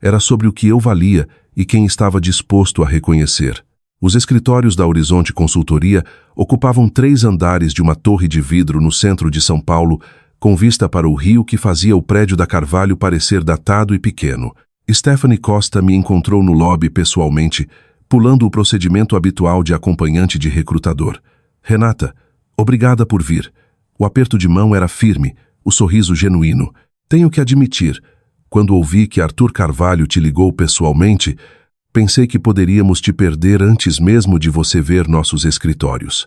Era sobre o que eu valia e quem estava disposto a reconhecer. Os escritórios da Horizonte Consultoria ocupavam 3 andares de uma torre de vidro no centro de São Paulo, com vista para o rio que fazia o prédio da Carvalho parecer datado e pequeno. Stephanie Costa me encontrou no lobby pessoalmente, pulando o procedimento habitual de acompanhante de recrutador. Renata, Obrigada por vir. O aperto de mão era firme, o sorriso genuíno. Tenho que admitir, quando ouvi que Arthur Carvalho te ligou pessoalmente, pensei que poderíamos te perder antes mesmo de você ver nossos escritórios.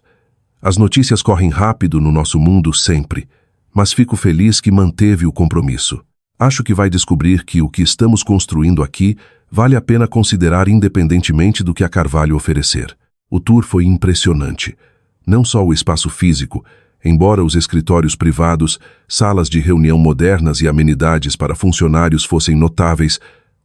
As notícias correm rápido no nosso mundo sempre, mas fico feliz que manteve o compromisso. Acho que vai descobrir que o que estamos construindo aqui vale a pena considerar independentemente do que a Carvalho oferecer. O tour foi impressionante. Não só o espaço físico, embora os escritórios privados, salas de reunião modernas e amenidades para funcionários fossem notáveis,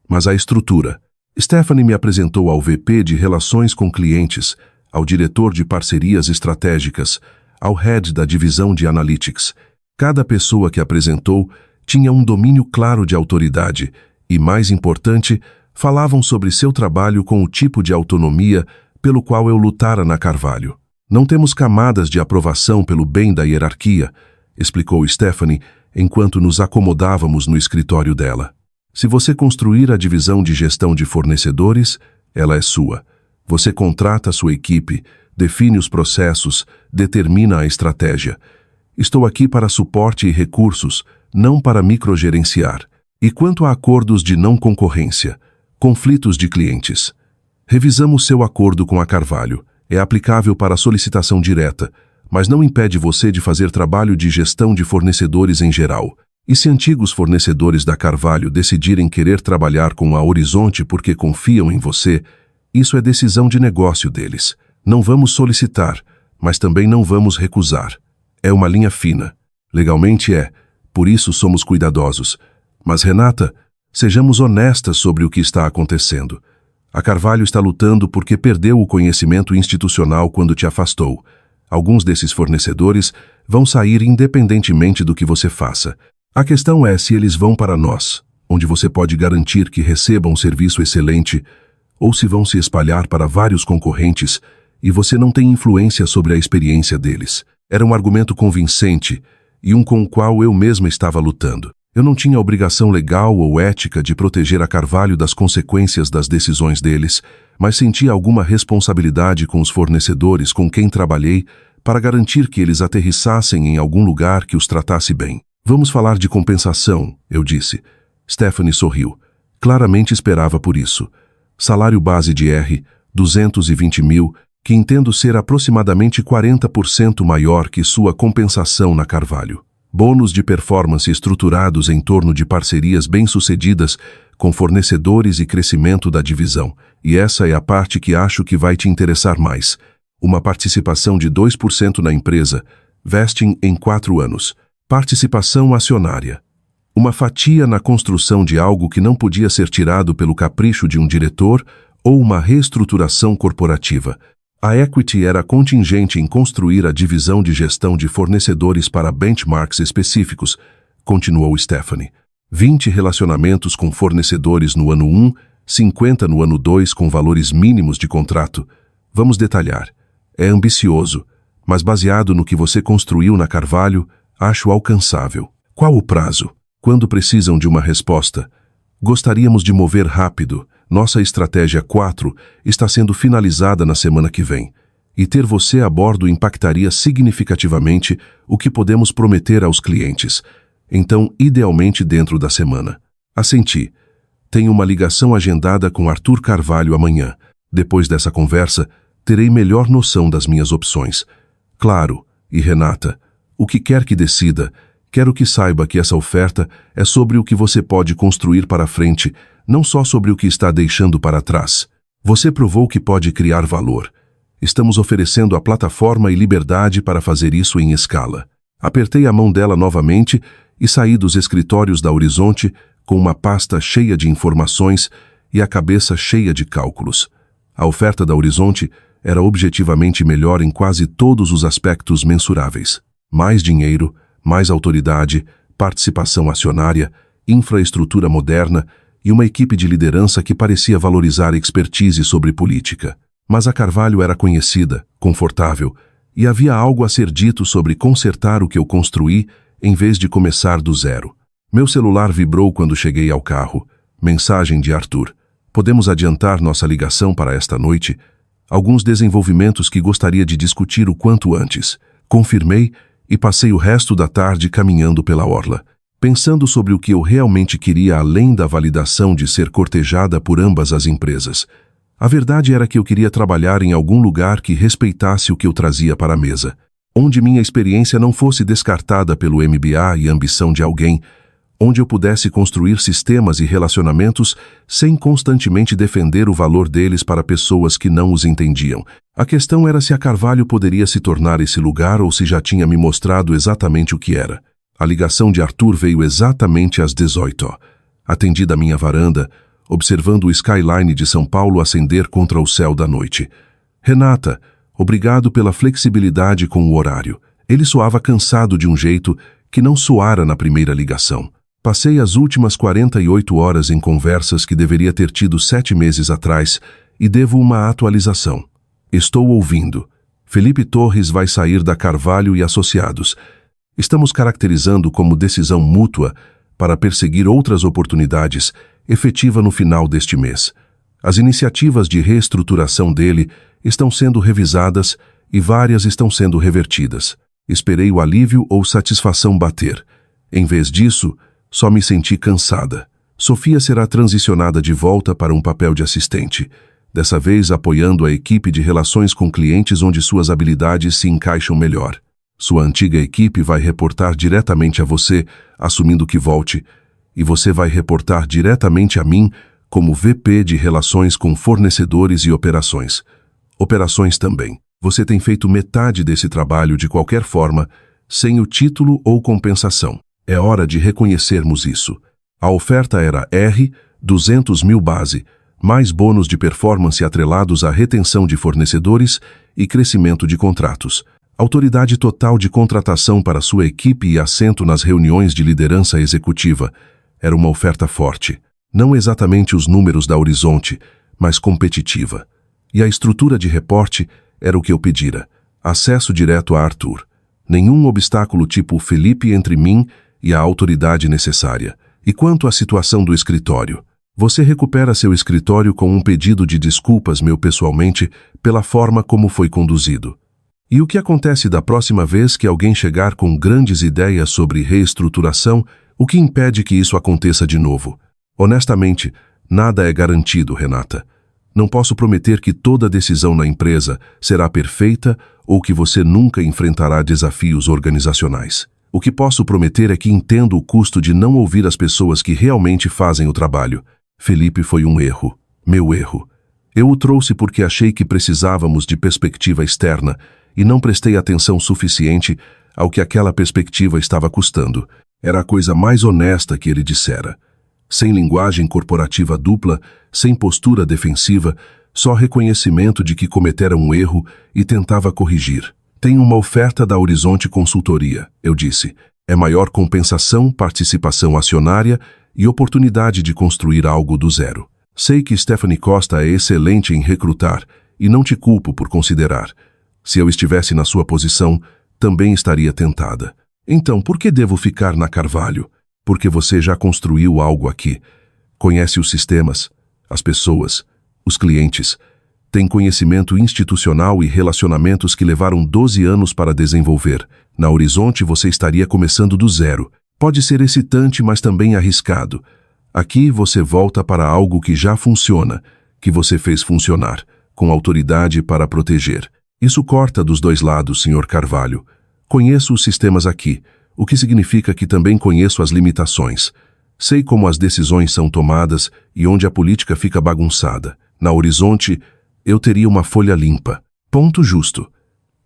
mas a estrutura. Stephanie me apresentou ao VP de Relações com Clientes, ao diretor de Parcerias Estratégicas, ao head da divisão de Analytics. Cada pessoa que apresentou tinha um domínio claro de autoridade e, mais importante, falavam sobre seu trabalho com o tipo de autonomia pelo qual eu lutara na Carvalho. Não temos camadas de aprovação pelo bem da hierarquia, explicou Stephanie enquanto nos acomodávamos no escritório dela. Se você construir a divisão de gestão de fornecedores, ela é sua. Você contrata a sua equipe, define os processos, determina a estratégia. Estou aqui para suporte e recursos, não para microgerenciar. E quanto a acordos de não concorrência, conflitos de clientes? Revisamos seu acordo com a Carvalho. É aplicável para a solicitação direta, mas não impede você de fazer trabalho de gestão de fornecedores em geral. E se antigos fornecedores da Carvalho decidirem querer trabalhar com a Horizonte porque confiam em você, isso é decisão de negócio deles. Não vamos solicitar, mas também não vamos recusar. É uma linha fina. Legalmente é, por isso somos cuidadosos. Mas, Renata, sejamos honestas sobre o que está acontecendo. A Carvalho está lutando porque perdeu o conhecimento institucional quando te afastou. Alguns desses fornecedores vão sair independentemente do que você faça. A questão é se eles vão para nós, onde você pode garantir que recebam um serviço excelente, ou se vão se espalhar para vários concorrentes e você não tem influência sobre a experiência deles. Era um argumento convincente e um com o qual eu mesma estava lutando. Eu não tinha obrigação legal ou ética de proteger a Carvalho das consequências das decisões deles, mas sentia alguma responsabilidade com os fornecedores com quem trabalhei para garantir que eles aterrissassem em algum lugar que os tratasse bem. Vamos falar de compensação, eu disse. Stephanie sorriu. Claramente esperava por isso. Salário base de R$ 220 mil, que entendo ser aproximadamente 40% maior que sua compensação na Carvalho. Bônus de performance estruturados em torno de parcerias bem-sucedidas com fornecedores e crescimento da divisão. E essa é a parte que acho que vai te interessar mais. Uma participação de 2% na empresa, vesting em 4 anos. Participação acionária. Uma fatia na construção de algo que não podia ser tirado pelo capricho de um diretor ou uma reestruturação corporativa. A equity era contingente em construir a divisão de gestão de fornecedores para benchmarks específicos, continuou Stephanie. 20 relacionamentos com fornecedores no ano 1, 50 no ano 2 com valores mínimos de contrato. Vamos detalhar. É ambicioso, mas baseado no que você construiu na Carvalho, acho alcançável. Qual o prazo? Quando precisam de uma resposta? Gostaríamos de mover rápido. Nossa estratégia 4 está sendo finalizada na semana que vem. E ter você a bordo impactaria significativamente o que podemos prometer aos clientes. Então, idealmente dentro da semana. Assenti. Tenho uma ligação agendada com Arthur Carvalho amanhã. Depois dessa conversa, terei melhor noção das minhas opções. Claro, e Renata, o que quer que decida, quero que saiba que essa oferta é sobre o que você pode construir para frente, não só sobre o que está deixando para trás. Você provou que pode criar valor. Estamos oferecendo a plataforma e liberdade para fazer isso em escala. Apertei a mão dela novamente e saí dos escritórios da Horizonte com uma pasta cheia de informações e a cabeça cheia de cálculos. A oferta da Horizonte era objetivamente melhor em quase todos os aspectos mensuráveis. Mais dinheiro, mais autoridade, participação acionária, infraestrutura moderna e uma equipe de liderança que parecia valorizar expertise sobre política. Mas a Carvalho era conhecida, confortável, e havia algo a ser dito sobre consertar o que eu construí em vez de começar do zero. Meu celular vibrou quando cheguei ao carro. Mensagem de Arthur. Podemos adiantar nossa ligação para esta noite? Alguns desenvolvimentos que gostaria de discutir o quanto antes. Confirmei e passei o resto da tarde caminhando pela orla, pensando sobre o que eu realmente queria além da validação de ser cortejada por ambas as empresas. A verdade era que eu queria trabalhar em algum lugar que respeitasse o que eu trazia para a mesa, onde minha experiência não fosse descartada pelo MBA e ambição de alguém, onde eu pudesse construir sistemas e relacionamentos sem constantemente defender o valor deles para pessoas que não os entendiam. A questão era se a Carvalho poderia se tornar esse lugar ou se já tinha me mostrado exatamente o que era. A ligação de Arthur veio exatamente às 18h. Atendi da minha varanda, observando o skyline de São Paulo ascender contra o céu da noite. Renata, obrigado pela flexibilidade com o horário. Ele soava cansado de um jeito que não soara na primeira ligação. Passei as últimas 48 horas em conversas que deveria ter tido 7 meses atrás e devo uma atualização. Estou ouvindo. Felipe Torres vai sair da Carvalho e Associados. Estamos caracterizando como decisão mútua para perseguir outras oportunidades, efetiva no final deste mês. As iniciativas de reestruturação dele estão sendo revisadas e várias estão sendo revertidas. Esperei o alívio ou satisfação bater. Em vez disso, só me senti cansada. Sofia será transicionada de volta para um papel de assistente, dessa vez apoiando a equipe de relações com clientes onde suas habilidades se encaixam melhor. Sua antiga equipe vai reportar diretamente a você, assumindo que volte, e você vai reportar diretamente a mim como VP de Relações com Fornecedores e Operações. Operações também. Você tem feito metade desse trabalho de qualquer forma, sem o título ou compensação. É hora de reconhecermos isso. A oferta era R, 200 mil base, mais bônus de performance atrelados à retenção de fornecedores e crescimento de contratos. Autoridade total de contratação para sua equipe e assento nas reuniões de liderança executiva. Era uma oferta forte. Não exatamente os números da Horizonte, mas competitiva. E a estrutura de reporte era o que eu pedira. Acesso direto a Arthur. Nenhum obstáculo tipo Felipe entre mim e a autoridade necessária. E quanto à situação do escritório? Você recupera seu escritório com um pedido de desculpas meu pessoalmente pela forma como foi conduzido. E o que acontece da próxima vez que alguém chegar com grandes ideias sobre reestruturação, o que impede que isso aconteça de novo? Honestamente, nada é garantido, Renata. Não posso prometer que toda decisão na empresa será perfeita ou que você nunca enfrentará desafios organizacionais. O que posso prometer é que entendo o custo de não ouvir as pessoas que realmente fazem o trabalho. Felipe foi um erro. Meu erro. Eu o trouxe porque achei que precisávamos de perspectiva externa e não prestei atenção suficiente ao que aquela perspectiva estava custando. Era a coisa mais honesta que ele dissera. Sem linguagem corporativa dupla, sem postura defensiva, só reconhecimento de que cometera um erro e tentava corrigir. Tem uma oferta da Horizonte Consultoria, eu disse. É maior compensação, participação acionária e oportunidade de construir algo do zero. Sei que Stephanie Costa é excelente em recrutar e não te culpo por considerar. Se eu estivesse na sua posição, também estaria tentada. Então, por que devo ficar na Carvalho? Porque você já construiu algo aqui. Conhece os sistemas, as pessoas, os clientes. Tem conhecimento institucional e relacionamentos que levaram 12 anos para desenvolver. Na Horizonte você estaria começando do zero. Pode ser excitante, mas também arriscado. Aqui você volta para algo que já funciona, que você fez funcionar, com autoridade para proteger. Isso corta dos dois lados, Sr. Carvalho. Conheço os sistemas aqui, o que significa que também conheço as limitações. Sei como as decisões são tomadas e onde a política fica bagunçada. Na Horizonte, eu teria uma folha limpa. Ponto justo.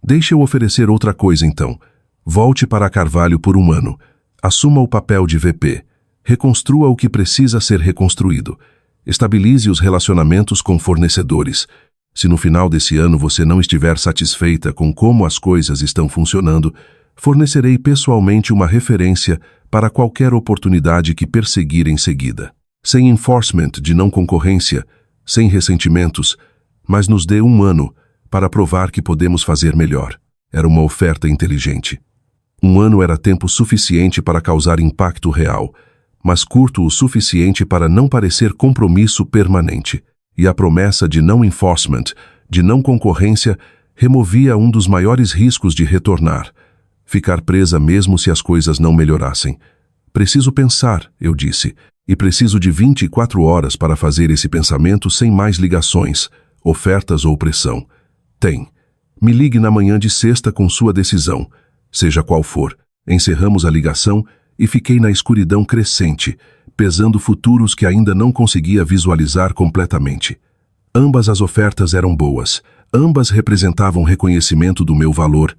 Deixe eu oferecer outra coisa então. Volte para a Carvalho por um ano. Assuma o papel de VP. Reconstrua o que precisa ser reconstruído. Estabilize os relacionamentos com fornecedores. Se no final desse ano você não estiver satisfeita com como as coisas estão funcionando, fornecerei pessoalmente uma referência para qualquer oportunidade que perseguir em seguida. Sem enforcement de não concorrência, sem ressentimentos, mas nos dê um ano para provar que podemos fazer melhor. Era uma oferta inteligente. Um ano era tempo suficiente para causar impacto real, mas curto o suficiente para não parecer compromisso permanente. E a promessa de não enforcement, de não concorrência, Removia um dos maiores riscos de retornar. Ficar presa mesmo se as coisas não melhorassem. Preciso pensar, eu disse, e preciso de 24 horas para fazer esse pensamento sem mais ligações, ofertas ou pressão. Tem. Me ligue na manhã de sexta com sua decisão, seja qual for. Encerramos a ligação e fiquei na escuridão crescente, pesando futuros que ainda não conseguia visualizar completamente. Ambas as ofertas eram boas, ambas representavam reconhecimento do meu valor,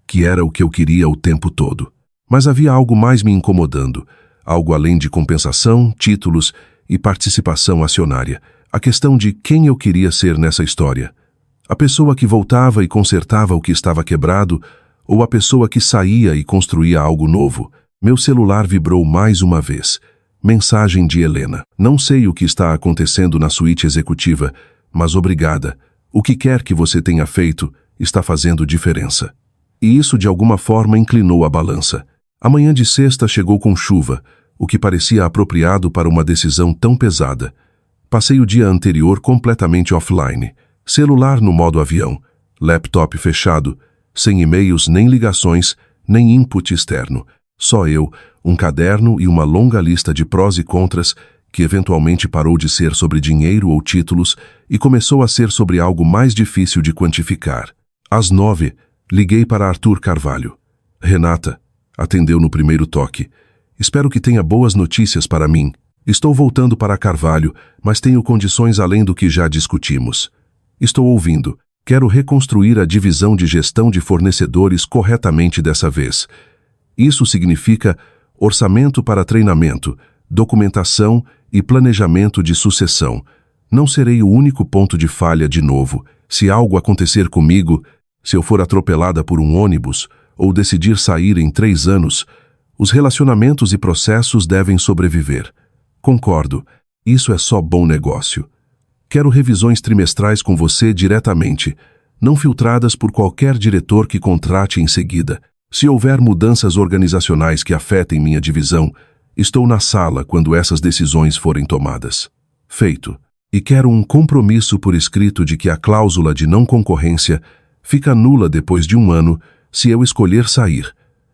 que era o que eu queria o tempo todo. Mas havia algo mais me incomodando, algo além de compensação, títulos e participação acionária. A questão de quem eu queria ser nessa história. A pessoa que voltava e consertava o que estava quebrado, ou a pessoa que saía e construía algo novo. Meu celular vibrou mais uma vez. Mensagem de Helena. Não sei o que está acontecendo na suíte executiva, mas obrigada. O que quer que você tenha feito está fazendo diferença. E isso de alguma forma inclinou a balança. A manhã de sexta chegou com chuva, o que parecia apropriado para uma decisão tão pesada. Passei o dia anterior completamente offline. Celular no modo avião, laptop fechado, sem e-mails nem ligações, nem input externo. Só eu, um caderno e uma longa lista de prós e contras que eventualmente parou de ser sobre dinheiro ou títulos e começou a ser sobre algo mais difícil de quantificar. Às 9, liguei para Arthur Carvalho. Renata, atendeu no primeiro toque. Espero que tenha boas notícias para mim. Estou voltando para Carvalho, mas tenho condições além do que já discutimos. Estou ouvindo. Quero reconstruir a divisão de gestão de fornecedores corretamente dessa vez. Isso significa orçamento para treinamento, documentação e planejamento de sucessão. Não serei o único ponto de falha de novo. Se algo acontecer comigo, se eu for atropelada por um ônibus ou decidir sair em 3 anos, os relacionamentos e processos devem sobreviver. Concordo, isso é só bom negócio. Quero revisões trimestrais com você diretamente, não filtradas por qualquer diretor que contrate em seguida. Se houver mudanças organizacionais que afetem minha divisão, estou na sala quando essas decisões forem tomadas. Feito. E quero um compromisso por escrito de que a cláusula de não concorrência fica nula depois de 1 ano se eu escolher sair.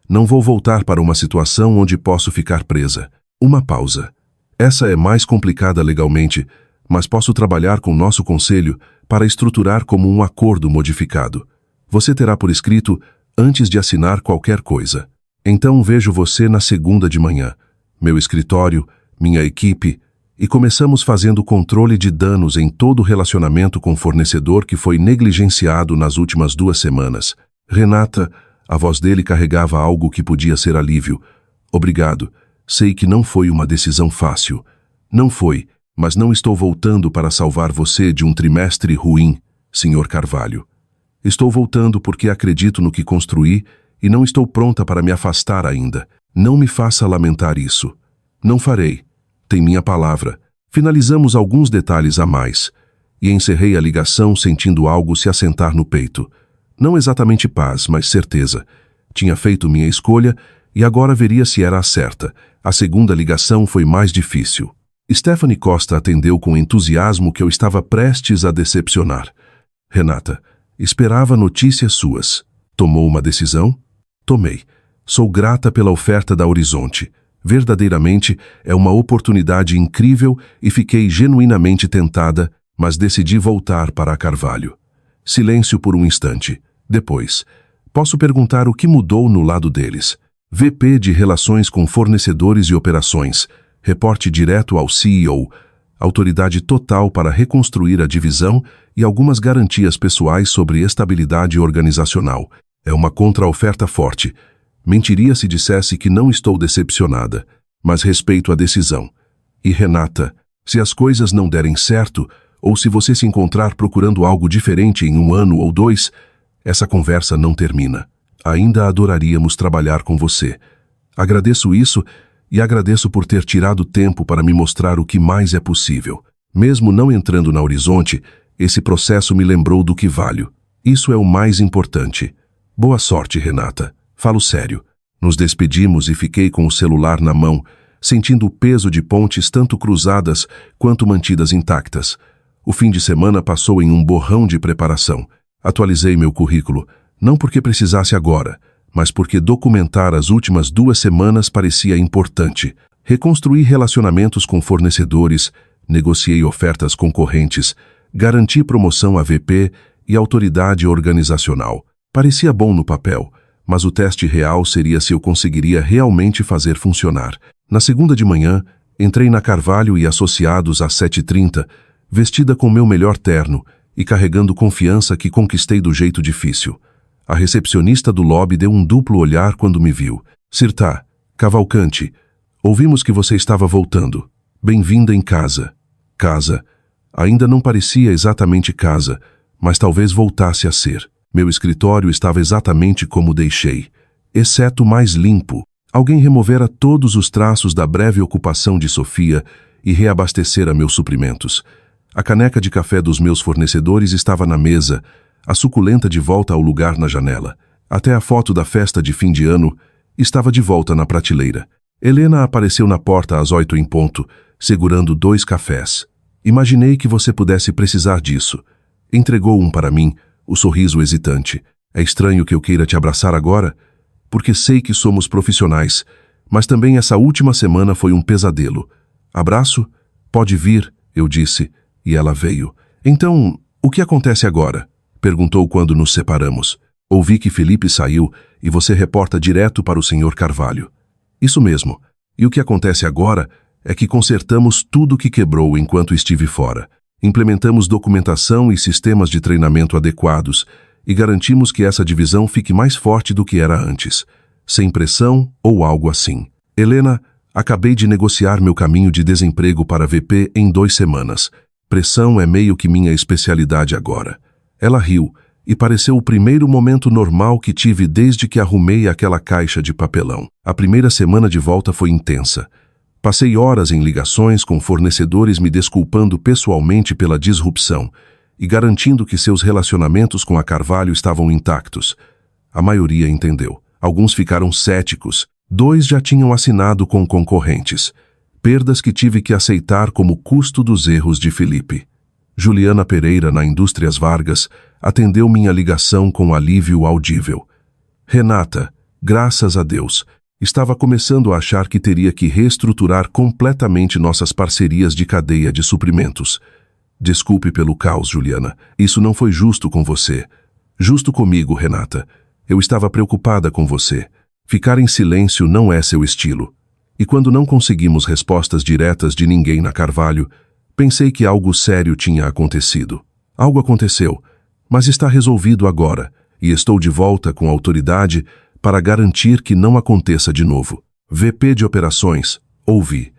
Não vou voltar para uma situação onde posso ficar presa. Uma pausa. Essa é mais complicada legalmente, mas posso trabalhar com nosso conselho para estruturar como um acordo modificado. Você terá por escrito antes de assinar qualquer coisa. Então vejo você na segunda de manhã. Meu escritório, minha equipe, e começamos fazendo controle de danos em todo o relacionamento com fornecedor que foi negligenciado nas últimas 2 semanas. Renata, a voz dele carregava algo que podia ser alívio. Obrigado. Sei que não foi uma decisão fácil. Não foi, mas não estou voltando para salvar você de um trimestre ruim, Sr. Carvalho. Estou voltando porque acredito no que construí e não estou pronta para me afastar ainda. Não me faça lamentar isso. Não farei. Tem minha palavra. Finalizamos alguns detalhes a mais e encerrei a ligação sentindo algo se assentar no peito. Não exatamente paz, mas certeza. Tinha feito minha escolha e agora veria se era a certa. A segunda ligação foi mais difícil. Stephanie Costa atendeu com entusiasmo que eu estava prestes a decepcionar. Renata, esperava notícias suas. Tomou uma decisão? Tomei. Sou grata pela oferta da Horizonte. Verdadeiramente é uma oportunidade incrível e fiquei genuinamente tentada, mas decidi voltar para a Carvalho. Silêncio por um instante. Depois, posso perguntar o que mudou no lado deles. VP de Relações com Fornecedores e Operações, reporte direto ao CEO, autoridade total para reconstruir a divisão e algumas garantias pessoais sobre estabilidade organizacional. É uma contra-oferta forte. Mentiria se dissesse que não estou decepcionada, mas respeito a decisão. E Renata, se as coisas não derem certo, ou se você se encontrar procurando algo diferente em 1 ano ou 2, essa conversa não termina. Ainda adoraríamos trabalhar com você. Agradeço isso e agradeço por ter tirado tempo para me mostrar o que mais é possível. Mesmo não entrando na Horizonte, esse processo me lembrou do que valho. Isso é o mais importante. Boa sorte, Renata. Falo sério. Nos despedimos e fiquei com o celular na mão, sentindo o peso de pontes tanto cruzadas quanto mantidas intactas. O fim de semana passou em um borrão de preparação. Atualizei meu currículo, não porque precisasse agora, mas porque documentar as últimas 2 semanas parecia importante. Reconstruí relacionamentos com fornecedores, negociei ofertas concorrentes, garanti promoção a VP e autoridade organizacional. Parecia bom no papel, mas o teste real seria se eu conseguiria realmente fazer funcionar. Na segunda de manhã, entrei na Carvalho e Associados às 7h30, vestida com meu melhor terno e carregando confiança que conquistei do jeito difícil. A recepcionista do lobby deu um duplo olhar quando me viu. Sirtá, Cavalcante, ouvimos que você estava voltando. Bem-vinda em casa. Casa. Ainda não parecia exatamente casa, mas talvez voltasse a ser. Meu escritório estava exatamente como deixei, exceto mais limpo. Alguém removera todos os traços da breve ocupação de Sofia e reabastecera meus suprimentos. A caneca de café dos meus fornecedores estava na mesa, a suculenta de volta ao lugar na janela. Até a foto da festa de fim de ano estava de volta na prateleira. Helena apareceu na porta às 8 em ponto, segurando 2 cafés. Imaginei que você pudesse precisar disso. Entregou um para mim, o sorriso hesitante. É estranho que eu queira te abraçar agora? Porque sei que somos profissionais, mas também essa última semana foi um pesadelo. Abraço? Pode vir, eu disse, e ela veio. Então, o que acontece agora? Perguntou quando nos separamos. Ouvi que Felipe saiu e você reporta direto para o Sr. Carvalho. Isso mesmo. E o que acontece agora é que consertamos tudo que quebrou enquanto estive fora. Implementamos documentação e sistemas de treinamento adequados e garantimos que essa divisão fique mais forte do que era antes, sem pressão ou algo assim. Helena, acabei de negociar meu caminho de desemprego para VP em 2 semanas. Pressão é meio que minha especialidade agora. Ela riu e pareceu o primeiro momento normal que tive desde que arrumei aquela caixa de papelão. A primeira semana de volta foi intensa. Passei horas em ligações com fornecedores me desculpando pessoalmente pela disrupção e garantindo que seus relacionamentos com a Carvalho estavam intactos. A maioria entendeu. Alguns ficaram céticos. 2 já tinham assinado com concorrentes. Perdas que tive que aceitar como custo dos erros de Felipe. Juliana Pereira, na Indústrias Vargas, atendeu minha ligação com alívio audível. Renata, graças a Deus, estava começando a achar que teria que reestruturar completamente nossas parcerias de cadeia de suprimentos. Desculpe pelo caos, Juliana. Isso não foi justo com você. Justo comigo, Renata. Eu estava preocupada com você. Ficar em silêncio não é seu estilo. E quando não conseguimos respostas diretas de ninguém na Carvalho, pensei que algo sério tinha acontecido. Algo aconteceu, mas está resolvido agora, e estou de volta com autoridade para garantir que não aconteça de novo. VP de Operações, ouvi.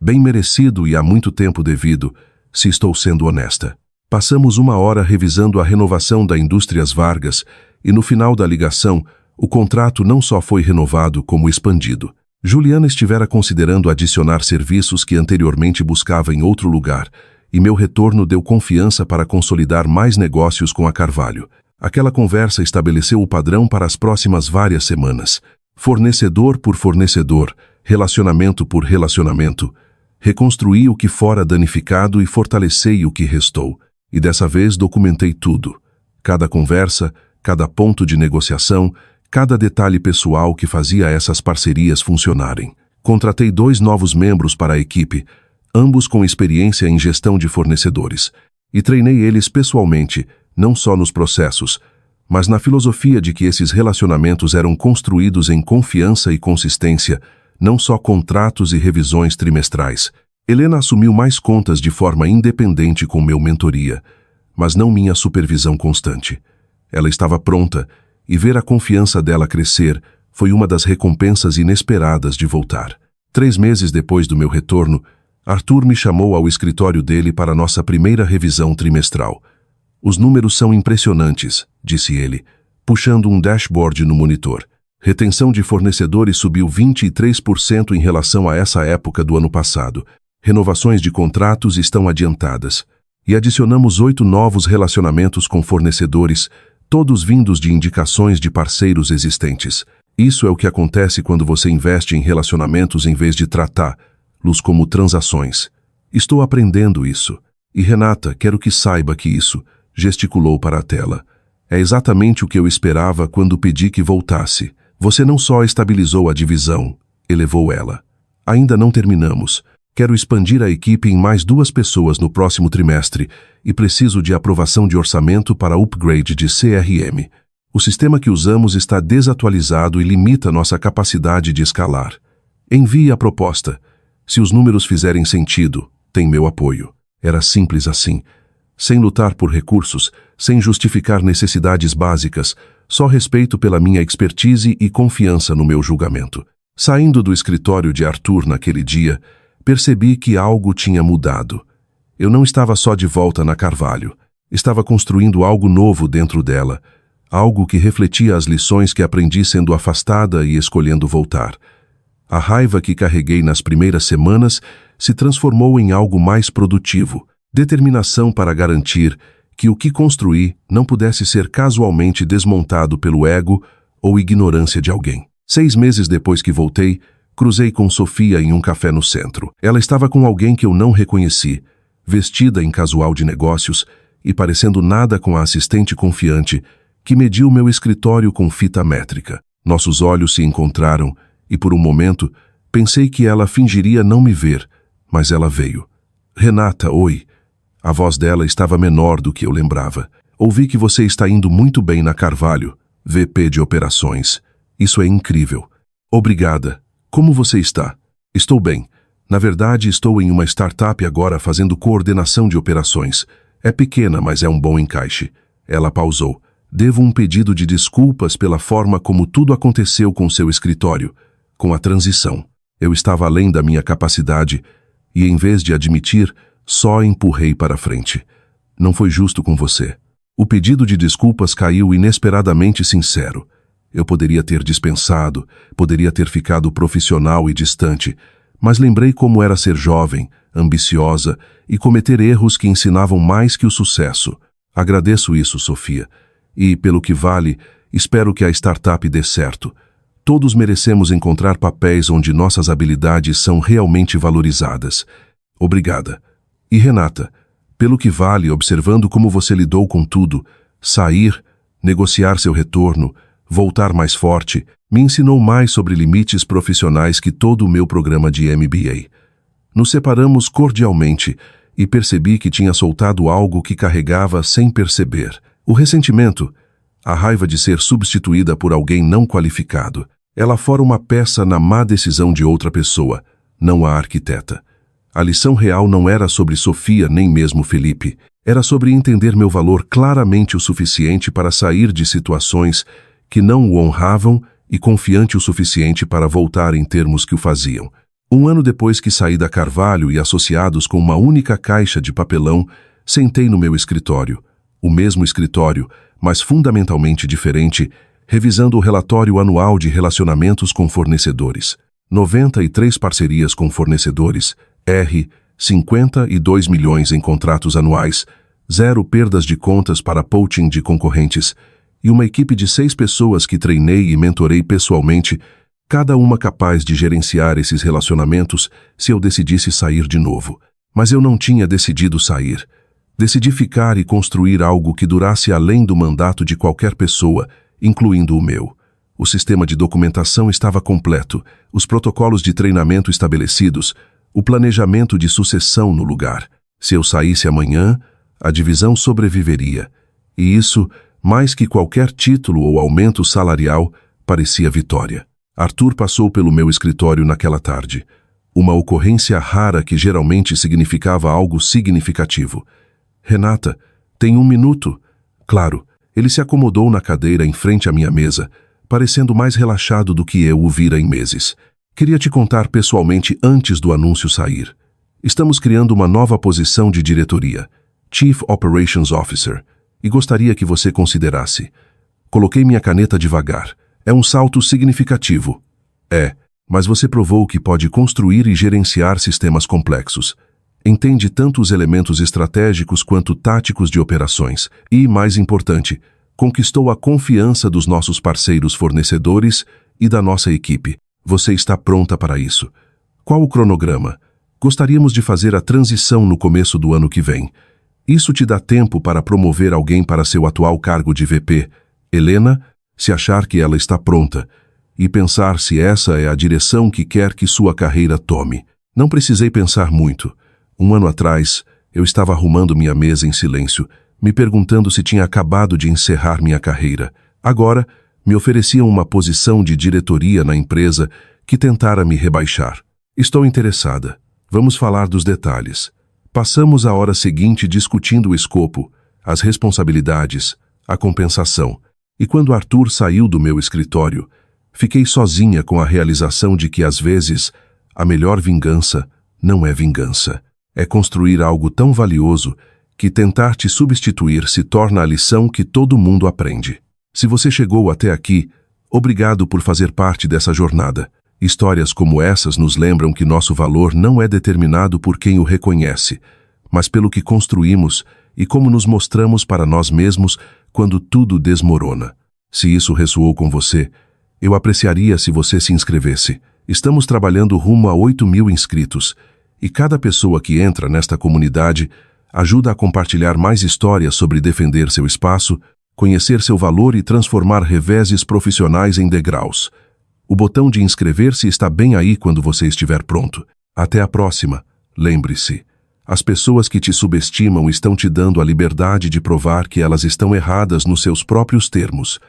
Bem merecido e há muito tempo devido, se estou sendo honesta. Passamos 1 hora revisando a renovação da Indústrias Vargas e no final da ligação, o contrato não só foi renovado como expandido. Juliana estivera considerando adicionar serviços que anteriormente buscava em outro lugar, e meu retorno deu confiança para consolidar mais negócios com a Carvalho. Aquela conversa estabeleceu o padrão para as próximas várias semanas. Fornecedor por fornecedor, relacionamento por relacionamento. Reconstruí o que fora danificado e fortalecei o que restou. E dessa vez documentei tudo. Cada conversa, cada ponto de negociação, cada detalhe pessoal que fazia essas parcerias funcionarem. Contratei 2 novos membros para a equipe, ambos com experiência em gestão de fornecedores, e treinei eles pessoalmente, não só nos processos, mas na filosofia de que esses relacionamentos eram construídos em confiança e consistência, não só contratos e revisões trimestrais. Helena assumiu mais contas de forma independente com meu mentoria, mas não minha supervisão constante. Ela estava pronta, e ver a confiança dela crescer foi uma das recompensas inesperadas de voltar. 3 meses depois do meu retorno, Arthur me chamou ao escritório dele para nossa primeira revisão trimestral. Os números são impressionantes, disse ele, puxando um dashboard no monitor. Retenção de fornecedores subiu 23% em relação a essa época do ano passado. Renovações de contratos estão adiantadas. E adicionamos 8 novos relacionamentos com fornecedores, todos vindos de indicações de parceiros existentes. Isso é o que acontece quando você investe em relacionamentos em vez de tratá-los como transações. Estou aprendendo isso. E Renata, quero que saiba que isso, gesticulou para a tela, É exatamente o que eu esperava quando pedi que voltasse. Você não só estabilizou a divisão, elevou ela. Ainda não terminamos. Quero expandir a equipe em mais 2 pessoas no próximo trimestre e preciso de aprovação de orçamento para upgrade de CRM. O sistema que usamos está desatualizado e limita nossa capacidade de escalar. Envie a proposta. Se os números fizerem sentido, tem meu apoio. Era simples assim. Sem lutar por recursos, sem justificar necessidades básicas, só respeito pela minha expertise e confiança no meu julgamento. Saindo do escritório de Arthur naquele dia, percebi que algo tinha mudado. Eu não estava só de volta na Carvalho. Estava construindo algo novo dentro dela, algo que refletia as lições que aprendi sendo afastada e escolhendo voltar. A raiva que carreguei nas primeiras semanas se transformou em algo mais produtivo, determinação para garantir que o que construí não pudesse ser casualmente desmontado pelo ego ou ignorância de alguém. 6 meses depois que voltei, cruzei com Sofia em um café no centro. Ela estava com alguém que eu não reconheci, vestida em casual de negócios e parecendo nada com a assistente confiante que mediu meu escritório com fita métrica. Nossos olhos se encontraram e, por um momento, pensei que ela fingiria não me ver, mas ela veio. Renata, oi. A voz dela estava menor do que eu lembrava. Ouvi que você está indo muito bem na Carvalho, VP de operações. Isso é incrível. Obrigada. Como você está? Estou bem. Na verdade, estou em uma startup agora fazendo coordenação de operações. É pequena, mas é um bom encaixe. Ela pausou. Devo um pedido de desculpas pela forma como tudo aconteceu com seu escritório, com a transição. Eu estava além da minha capacidade e, em vez de admitir, só empurrei para frente. Não foi justo com você. O pedido de desculpas caiu inesperadamente sincero. Eu poderia ter dispensado, poderia ter ficado profissional e distante, mas lembrei como era ser jovem, ambiciosa e cometer erros que ensinavam mais que o sucesso. Agradeço isso, Sofia. E, pelo que vale, espero que a startup dê certo. Todos merecemos encontrar papéis onde nossas habilidades são realmente valorizadas. Obrigada. E Renata, pelo que vale, observando como você lidou com tudo, sair, negociar seu retorno, voltar mais forte, me ensinou mais sobre limites profissionais que todo o meu programa de MBA. Nos separamos cordialmente e percebi que tinha soltado algo que carregava sem perceber. O ressentimento, a raiva de ser substituída por alguém não qualificado. Ela fora uma peça na má decisão de outra pessoa, não a arquiteta. A lição real não era sobre Sofia nem mesmo Felipe. Era sobre entender meu valor claramente o suficiente para sair de situações que não o honravam e confiante o suficiente para voltar em termos que o faziam. 1 ano depois que saí da Carvalho e associados com uma única caixa de papelão, sentei no meu escritório. O mesmo escritório, mas fundamentalmente diferente, revisando o relatório anual de relacionamentos com fornecedores. 93 parcerias com fornecedores, 52 milhões em contratos anuais, 0 perdas de contas para poaching de concorrentes, e uma equipe de 6 pessoas que treinei e mentorei pessoalmente, cada uma capaz de gerenciar esses relacionamentos se eu decidisse sair de novo. Mas eu não tinha decidido sair. Decidi ficar e construir algo que durasse além do mandato de qualquer pessoa, incluindo o meu. O sistema de documentação estava completo, os protocolos de treinamento estabelecidos, o planejamento de sucessão no lugar. Se eu saísse amanhã, a divisão sobreviveria. E isso, mais que qualquer título ou aumento salarial, parecia vitória. Arthur passou pelo meu escritório naquela tarde. Uma ocorrência rara que geralmente significava algo significativo. Renata, tem 1 minuto? Claro, ele se acomodou na cadeira em frente à minha mesa, parecendo mais relaxado do que eu o vira em meses. Queria te contar pessoalmente antes do anúncio sair. Estamos criando uma nova posição de diretoria, Chief Operations Officer, e gostaria que você considerasse. Coloquei minha caneta devagar. É um salto significativo. Mas você provou que pode construir e gerenciar sistemas complexos. Entende tanto os elementos estratégicos quanto táticos de operações. E, mais importante, conquistou a confiança dos nossos parceiros fornecedores e da nossa equipe. Você está pronta para isso. Qual o cronograma? Gostaríamos de fazer a transição no começo do ano que vem. Isso te dá tempo para promover alguém para seu atual cargo de VP, Helena, se achar que ela está pronta, e pensar se essa é a direção que quer que sua carreira tome. Não precisei pensar muito. 1 ano atrás, eu estava arrumando minha mesa em silêncio, me perguntando se tinha acabado de encerrar minha carreira. Agora, me ofereciam uma posição de diretoria na empresa que tentara me rebaixar. Estou interessada. Vamos falar dos detalhes. Passamos a hora seguinte discutindo o escopo, as responsabilidades, a compensação. E quando Arthur saiu do meu escritório, fiquei sozinha com a realização de que, às vezes, a melhor vingança não é vingança. É construir algo tão valioso que tentar te substituir se torna a lição que todo mundo aprende. Se você chegou até aqui, obrigado por fazer parte dessa jornada. Histórias como essas nos lembram que nosso valor não é determinado por quem o reconhece, mas pelo que construímos e como nos mostramos para nós mesmos quando tudo desmorona. Se isso ressoou com você, eu apreciaria se você se inscrevesse. Estamos trabalhando rumo a 8.000 inscritos, e cada pessoa que entra nesta comunidade ajuda a compartilhar mais histórias sobre defender seu espaço, conhecer seu valor e transformar reveses profissionais em degraus. O botão de inscrever-se está bem aí quando você estiver pronto. Até a próxima. Lembre-se, as pessoas que te subestimam estão te dando a liberdade de provar que elas estão erradas nos seus próprios termos.